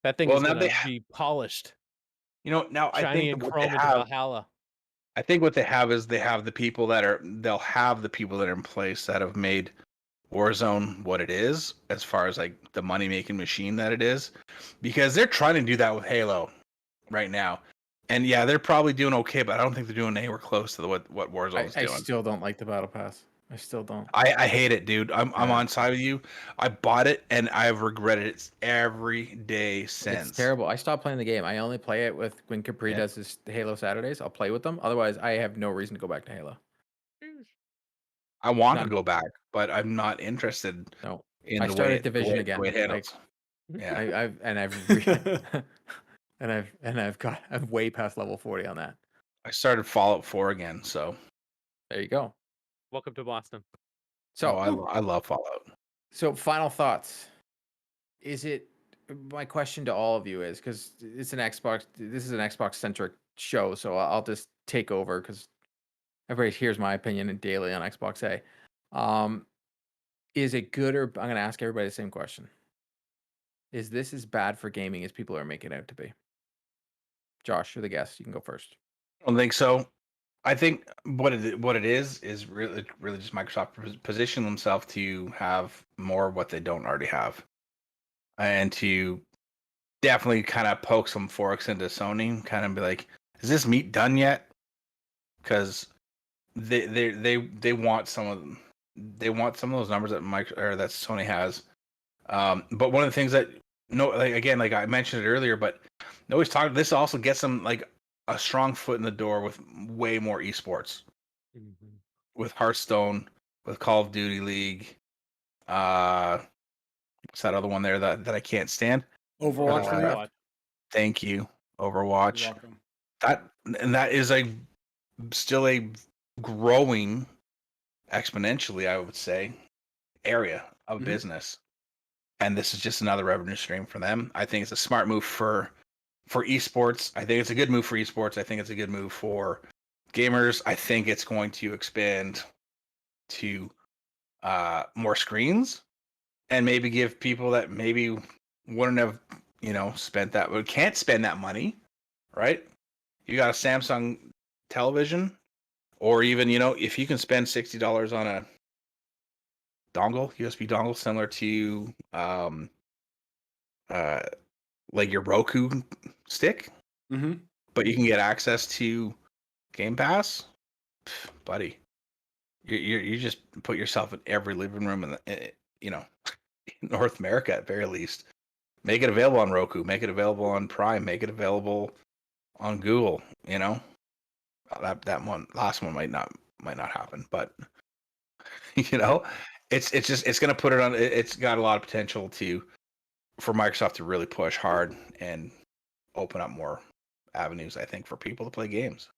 That thing Well, is now going they to be polished, now I shiny think and what chrome they into have, Valhalla. I think what they have is they'll have the people that are in place that have made Warzone what it is, as far as like the money making machine that it is, because they're trying to do that with Halo right now. And yeah, they're probably doing okay, but I don't think they're doing anywhere close to what Warzone's I doing. still don't like the battle pass. I still don't. I hate it, dude. I'm Yeah. on side with you. I bought it and I've regretted it every day since. It's terrible. I stopped playing the game. I only play it when Capri does his Halo Saturdays. I'll play with them. Otherwise, I have no reason to go back to Halo. I want to None. go back, but I'm not interested No. in I the started way Division the again. way it handles. Yeah, I'm way past level 40 on that. I started Fallout 4 again, so There you go. Welcome to Boston. So I love Fallout. So final thoughts. Is it my question to all of you is because this is an Xbox centric show, so I'll just take over because everybody hears my opinion and daily on Xbox A. Is it good or I'm gonna ask everybody the same question. Is this as bad for gaming as people are making it out to be? Josh, you're the guest. You can go first. I don't think so. I think what it is really just Microsoft position themselves to have more of what they don't already have, and to definitely kind of poke some forks into Sony, kind of be like, "Is this meat done yet?" Because they want some of them. They want some of those numbers that that Sony has. But one of the things that like I mentioned it earlier, but nobody's talking. This also gets them like a strong foot in the door with way more esports, with Hearthstone, with Call of Duty League. What's that other one there that I can't stand? Overwatch. Thank you, Overwatch. You're welcome. That is still a growing exponentially, I would say, area of business. And this is just another revenue stream for them. I think it's a smart move for esports. I think it's a good move for esports. I think it's a good move for gamers. I think it's going to expand to more screens and maybe give people that maybe wouldn't have, spent that, but can't spend that money, right? You got a Samsung television, or even, if you can spend $60 on a USB dongle, similar to like your Roku stick, but you can get access to Game Pass, buddy. You just put yourself in every living room in North America at very least. Make it available on Roku. Make it available on Prime. Make it available on Google. That last one might not happen, but it's going to put it on. It's got a lot of potential for Microsoft to really push hard and open up more avenues, I think, for people to play games.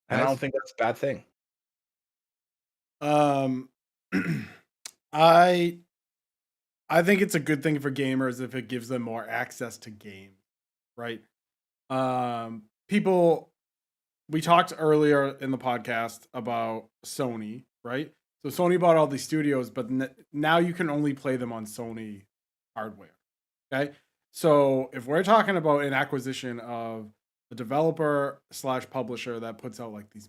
And I don't think that's a bad thing. I think it's a good thing for gamers if it gives them more access to games, right? We talked earlier in the podcast about Sony, right? So Sony bought all these studios, but now you can only play them on Sony hardware. Okay. So if we're talking about an acquisition of a developer / publisher that puts out like these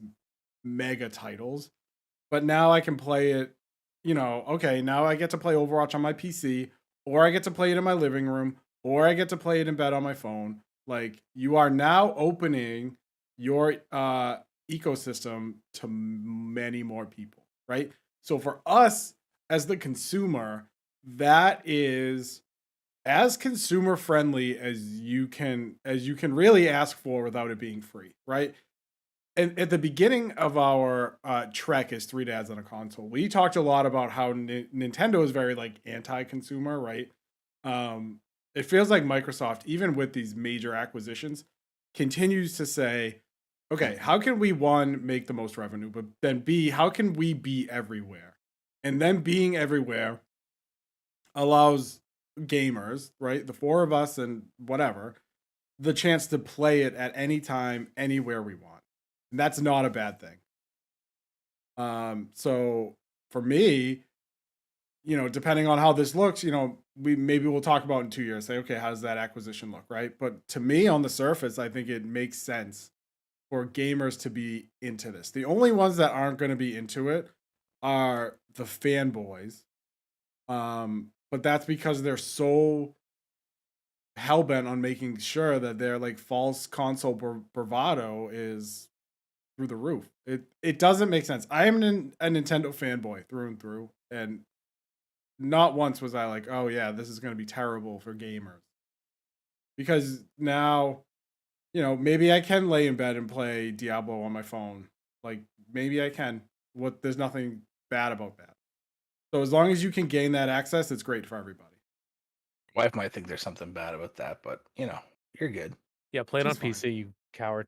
mega titles, but now I can play it, okay, now I get to play Overwatch on my PC, or I get to play it in my living room, or I get to play it in bed on my phone. Like, you are now opening your ecosystem to many more people, right? So for us as the consumer, that is as consumer friendly as you can really ask for without it being free, right? And at the beginning of our trek as Three Dads on a Console, we talked a lot about how Nintendo is very like anti-consumer, right? It feels like Microsoft, even with these major acquisitions, continues to say, okay, how can we, one, make the most revenue, but then B, how can we be everywhere? And then being everywhere allows gamers, right? The four of us and whatever, the chance to play it at any time, anywhere we want. And that's not a bad thing. So for me, depending on how this looks, we'll talk about in 2 years, say, okay, how does that acquisition look, right? But to me, on the surface, I think it makes sense for gamers to be into this. The only ones that aren't going to be into it are the fanboys. But that's because they're so hellbent on making sure that their like false console bravado is through the roof. It doesn't make sense. I am a Nintendo fanboy through and through, and not once was I like, oh yeah, this is going to be terrible for gamers. Because now, maybe I can lay in bed and play Diablo on my phone. Like maybe I can. There's nothing bad about that. So as long as you can gain that access, it's great for everybody. Wife might think there's something bad about that, but you're good. Yeah, play it on She's fine. PC, you coward.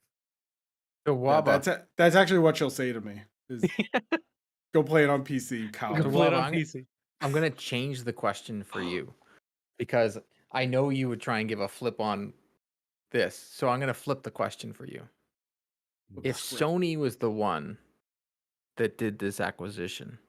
So Yeah, Waba, that's actually what she'll say to me. Is go play it on PC, you Go coward. play it Well, on PC. I'm gonna change the question for you because I know you would try and give a flip on this. So I'm gonna flip the question for you. If Sony was the one that did this acquisition,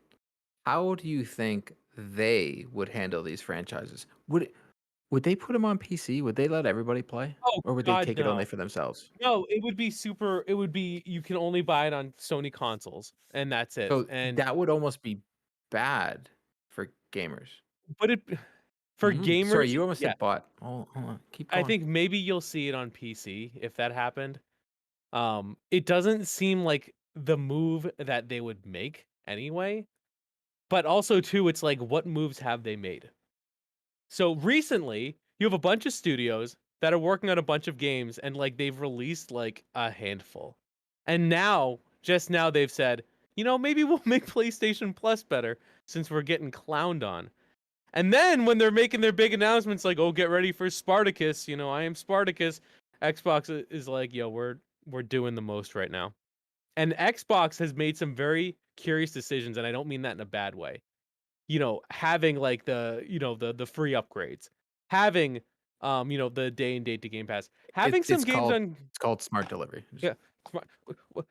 how do you think they would handle these franchises? Would they put them on PC? Would they let everybody play? Oh, Or would God, they take it no. only for themselves? No, it would be you can only buy it on Sony consoles, and that's it. So And that would almost be bad for gamers. but it for gamers, Sorry, you almost yeah, said bot. Hold on. Keep I going. think maybe you'll see it on PC if that happened. It doesn't seem like the move that they would make anyway. But also too, it's like, what moves have they made? So recently, you have a bunch of studios that are working on a bunch of games, and like they've released like a handful. And now, just now, they've said, maybe we'll make PlayStation Plus better since we're getting clowned on. And then when they're making their big announcements, like, oh, get ready for Spartacus, I am Spartacus, Xbox is like, yo, we're doing the most right now. And Xbox has made some very curious decisions, and I don't mean that in a bad way. Having like the free upgrades, having the day and date to Game Pass, having some games on It's called smart delivery. yeah,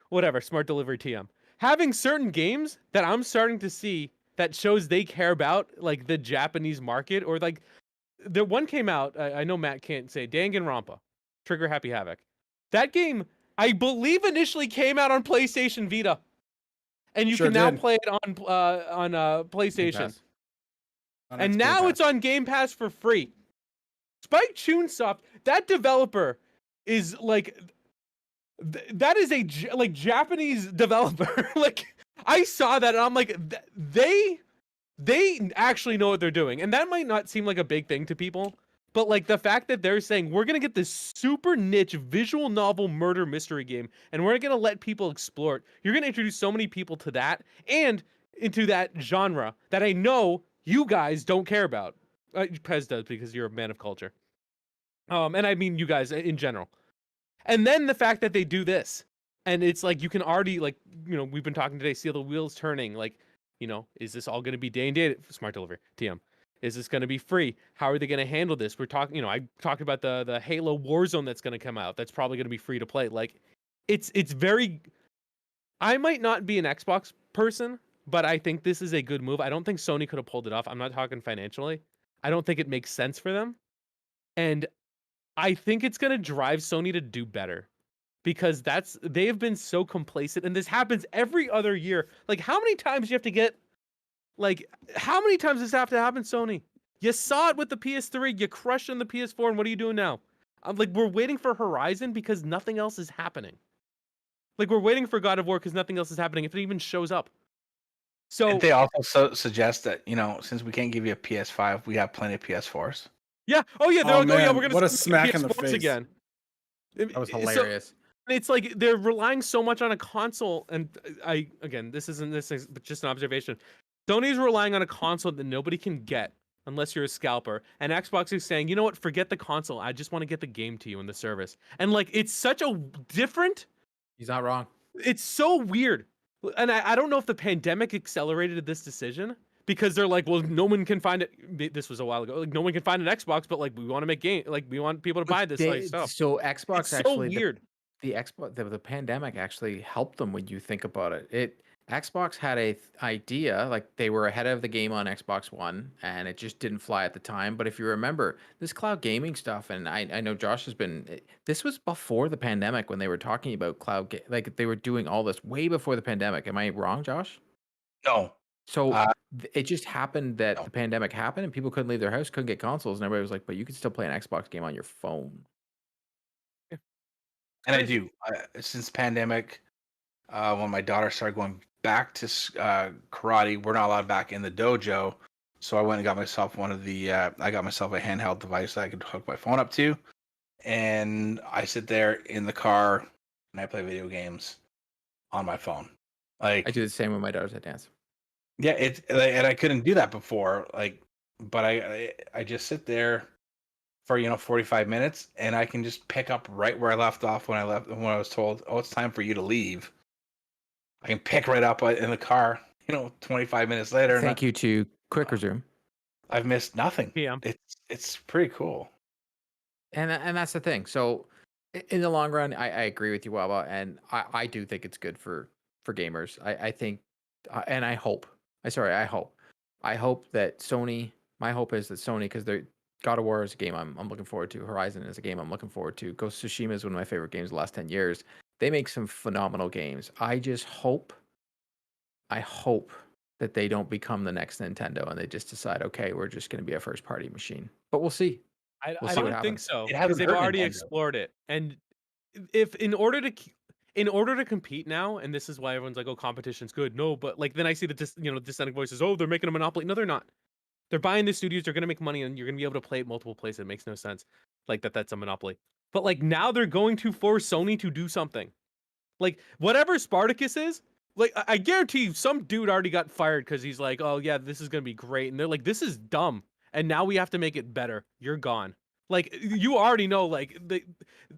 whatever, smart delivery TM. Having certain games that I'm starting to see that shows they care about like the Japanese market, or like the one came out. I know Matt can't say Danganronpa, Trigger Happy Havoc. That game, I believe, initially came out on PlayStation Vita, and you Sure can now did. play it on PlayStation. Pass. And now it's on Game Pass for free. Spike Chunsoft, that developer is like, that is a Japanese developer. Like, I saw that and I'm like, they actually know what they're doing. And that might not seem like a big thing to people, but like the fact that they're saying we're gonna get this super niche visual novel murder mystery game, and we're gonna let people explore it. You're gonna introduce so many people to that and into that genre that I know you guys don't care about. Pez does, because you're a man of culture. And I mean you guys in general. And then the fact that they do this, and it's like you can already, like, we've been talking today, see the wheels turning. Like, is this all going to be day and date? Smart delivery, TM. Is this going to be free? How are they going to handle this? We're talking, I talked about the Halo Warzone that's going to come out. That's probably going to be free to play. Like, it's very. I might not be an Xbox person, but I think this is a good move. I don't think Sony could have pulled it off. I'm not talking financially. I don't think it makes sense for them. And I think it's going to drive Sony to do better, because they have been so complacent, and this happens every other year. Like, how many times do you have to get, like, how many times does this have to happen, Sony? You saw it with the PS3, you crushed on the PS4, and what are you doing now? I'm like, we're waiting for Horizon because nothing else is happening. Like, we're waiting for God of War because nothing else is happening, if it even shows up. So Did they also suggest that, since we can't give you a PS5, we have plenty of PS4s? yeah, oh yeah, they're Oh, like, oh yeah, man, we're gonna what a make smack in the PS4s face. again. That was So, hilarious. it's like they're relying so much on a console, and this is just an observation. Sony's relying on a console that nobody can get unless you're a scalper, and Xbox is saying, you know what, forget the console, I just want to get the game to you in the service. And like, it's such a different, He's not wrong. it's so weird. And I don't know if the pandemic accelerated this decision, because they're like, well, no one can find it. This was a while ago. Like, no one can find an Xbox, but like, we want to make game. Like, we want people to buy this stuff. So Xbox It's so actually weird. the Xbox the pandemic actually helped them when you think about it. Xbox had a idea, like they were ahead of the game on Xbox One, and it just didn't fly at the time. But if you remember this cloud gaming stuff, and I know Josh has been, this was before the pandemic when they were talking about like they were doing all this way before the pandemic. Am I wrong, Josh? No. So it just happened that No. the pandemic happened and people couldn't leave their house, couldn't get consoles, and everybody was like, "But you can still play an Xbox game on your phone." And I do. Since pandemic, when my daughter started going back to karate, we're not allowed back in the dojo. So I went and got myself I got myself a handheld device that I could hook my phone up to. And I sit there in the car and I play video games on my phone. Like I do the same with my daughters at dance. Yeah, and I couldn't do that before. But I just sit there for 45 minutes, and I can just pick up right where I left off when I was told, "Oh, it's time for you to leave." I can pick right up in the car. 25 minutes later. Thank you to Quick Resume. I've missed nothing. Yeah, it's pretty cool. And that's the thing. So in the long run, I agree with you, Wawa, and I do think it's good for gamers. I think, and I hope that Sony. My hope is that Sony, because they're God of War is a game I'm looking forward to. Horizon is a game I'm looking forward to. Ghost of Tsushima is one of my favorite games of the last 10 years. They make some phenomenal games. I hope that they don't become the next Nintendo and they just decide, okay, we're just going to be a first party machine. But we'll see. I We'll see don't what think happens. so It because hasn't they've hurt already Nintendo. explored it. And if in order to compete now, and this is why everyone's like, "Oh, competition's good." No, but like then I see the dissenting voices. Oh, they're making a monopoly. No, they're not. They're buying the studios. They're gonna make money, and you're gonna be able to play it multiple places. It makes no sense. Like that's a monopoly. But like now they're going to force Sony to do something. Like whatever Spartacus is. Like I guarantee you, some dude already got fired because he's like, "Oh yeah, this is gonna be great," and they're like, "This is dumb," and now we have to make it better. You're gone. Like you already know, like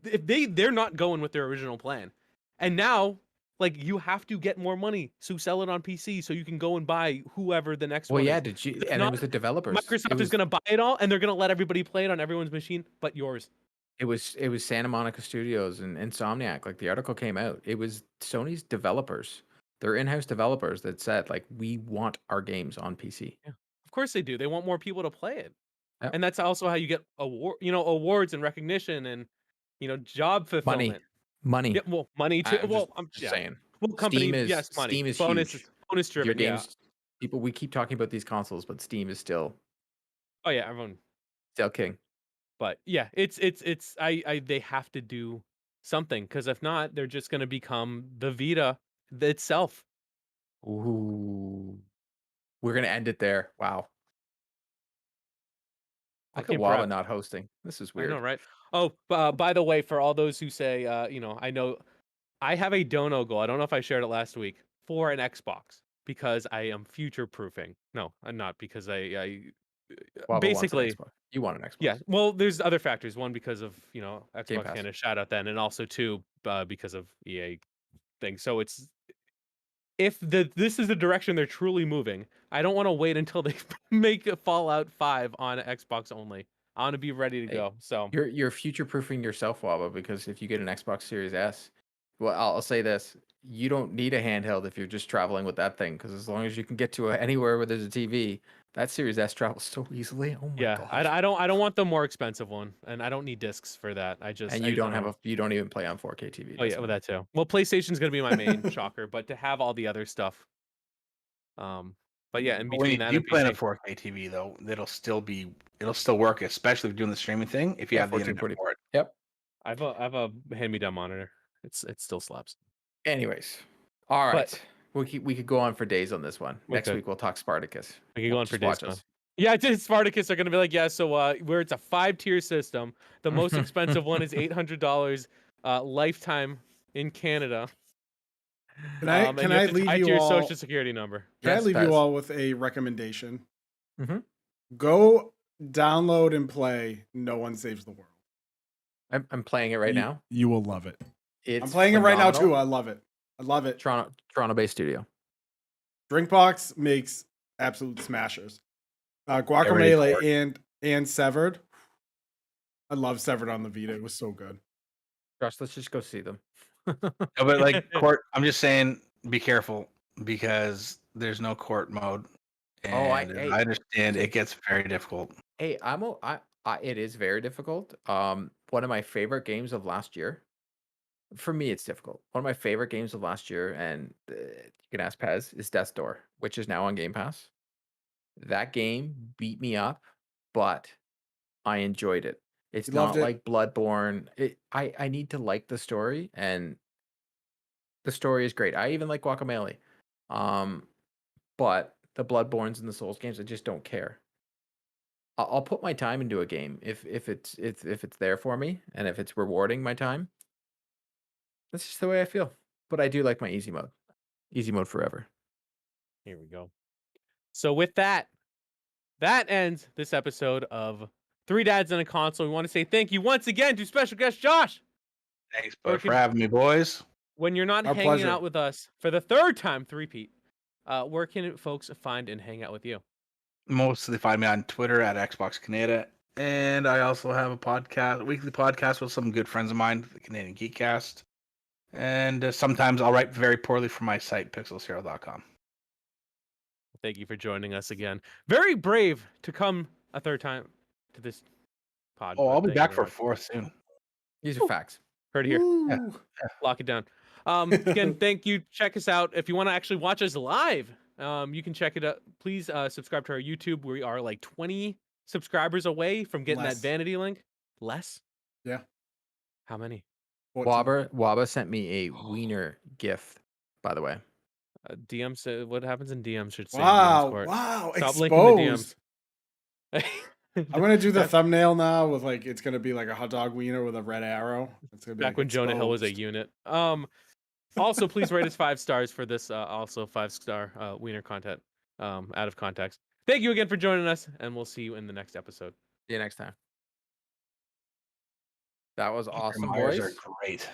they're not going with their original plan, and now like you have to get more money, so sell it on PC so you can go and buy whoever the next Well, one yeah, is. did you? If And it not, was the developers. Microsoft is gonna buy it all, and they're gonna let everybody play it on everyone's machine but yours. It was Santa Monica Studios and Insomniac. Like the article came out. It was Sony's developers. Their in-house developers that said, like, we want our games on PC. Yeah, of course they do. They want more people to play it, Yep. and that's also how you get awards and recognition and job fulfillment. Money. Yeah, well, money too. I'm just saying. Well, company, yes, money. Steam is bonus, huge. bonus driven. Your games, people. We keep talking about these consoles, but Steam is still Oh yeah, everyone. king. But yeah, it's they have to do something because if not, they're just gonna become the Vita itself. Ooh, we're gonna end it there. Wow. Look at came Wawa proud. not hosting. This is I weird. know, right? Oh, by the way, for all those who say, I know I have a dono goal. I don't know if I shared it last week for an Xbox because I am future proofing. No, I'm not because I Wawa wants an basically. Xbox. You want an Xbox? Yeah, well, there's other factors. One, because of Game Xbox Pass. getting a shout out then, and also two, because of EA thing. So it's if this is the direction they're truly moving, I don't want to wait until they make a Fallout 5 on Xbox only. I want to be ready to Hey, go. So You're future proofing yourself, Wawa, because if you get an Xbox Series S, well, I'll say this: you don't need a handheld if you're just traveling with that thing, because as long as you can get to anywhere where there's a TV, that Series S travels so easily. Oh my yeah, gosh. I don't want the more expensive one, and I don't need discs for that. And you don't have you don't even play on 4K TV. Oh yeah, well that too. Well, PlayStation's gonna be my main shocker, but to have all the other stuff, but yeah, in But when between you that do and play on a PC, 4K TV, though, it'll still work, especially if you're doing the streaming thing. If you have the internet 1440. for it. Yep. I have a hand-me-down monitor. It still slaps. Anyways, all right. But- we could go on for days on this one. Next could. week we'll talk Spartacus. We can go on for Just days. watch Man. us. Yeah, it's Spartacus are gonna be like, yeah, so where it's a 5-tier system, the most expensive one is $800 lifetime in Canada. Can I and you have to leave tie it you to your all? social security number? Can I Yes, leave Pez. you all with a recommendation? Mhm. Go download and play No One Saves the World. I'm playing it right now. You will love it. It's I'm playing it right now too. phenomenal. I love it. I love it. Toronto-based studio. Drinkbox makes absolute smashers. Ready for Guacamelee and Severed. I love Severed on the Vita. It was so good. Josh, let's just go see them. No, but like court, I'm just saying, be careful because there's no court mode, Oh, and I understand it gets very difficult. Hey, it is very difficult. One of my favorite games of last year. For me, it's difficult. One of my favorite games of last year, and you can ask Pez, is Death's Door, which is now on Game Pass. That game beat me up, but I enjoyed it. It's You loved not it? like Bloodborne. I need to like the story, and the story is great. I even like Guacamelee. But the Bloodborns and the Souls games, I just don't care. I'll put my time into a game if it's there for me and if it's rewarding my time. That's just the way I feel. But I do like my easy mode. Easy mode forever. Here we go. So with that ends this episode of Three Dads and a Console. We want to say thank you once again to special guest Josh. Thanks, bud, for having me, boys. When you're not Our hanging pleasure. out with us for the third time, three-peat, where can folks find and hang out with you? Mostly find me on Twitter at Xbox Canada, and I also have a podcast, weekly podcast with some good friends of mine, the Canadian Geekcast. And sometimes I'll write very poorly for my site, pixelshero.com. Thank you for joining us again. Very brave to come a third time to this pod. Oh, but I'll be thank you back very for a much. fourth soon. These are facts. Heard it here. Woo. Lock it down. Again, thank you. Check us out. If you want to actually watch us live, you can check it out. Please subscribe to our YouTube. We are like 20 subscribers away from getting Less. that vanity link. Less? Yeah. How many? 14. Waba sent me a wiener gift, by the way. DMs. What happens in DMs should say. Wow. Stop linking the Exposed. DMs. I'm gonna do the thumbnail now with like it's gonna be like a hot dog wiener with a red arrow. It's gonna be Back like when Jonah Hill was a exposed. unit. Also, please rate us 5 stars for this. Also 5-star wiener content. Out of context. Thank you again for joining us, and we'll see you in the next episode. See you next time. That was awesome, Myers boys. are great.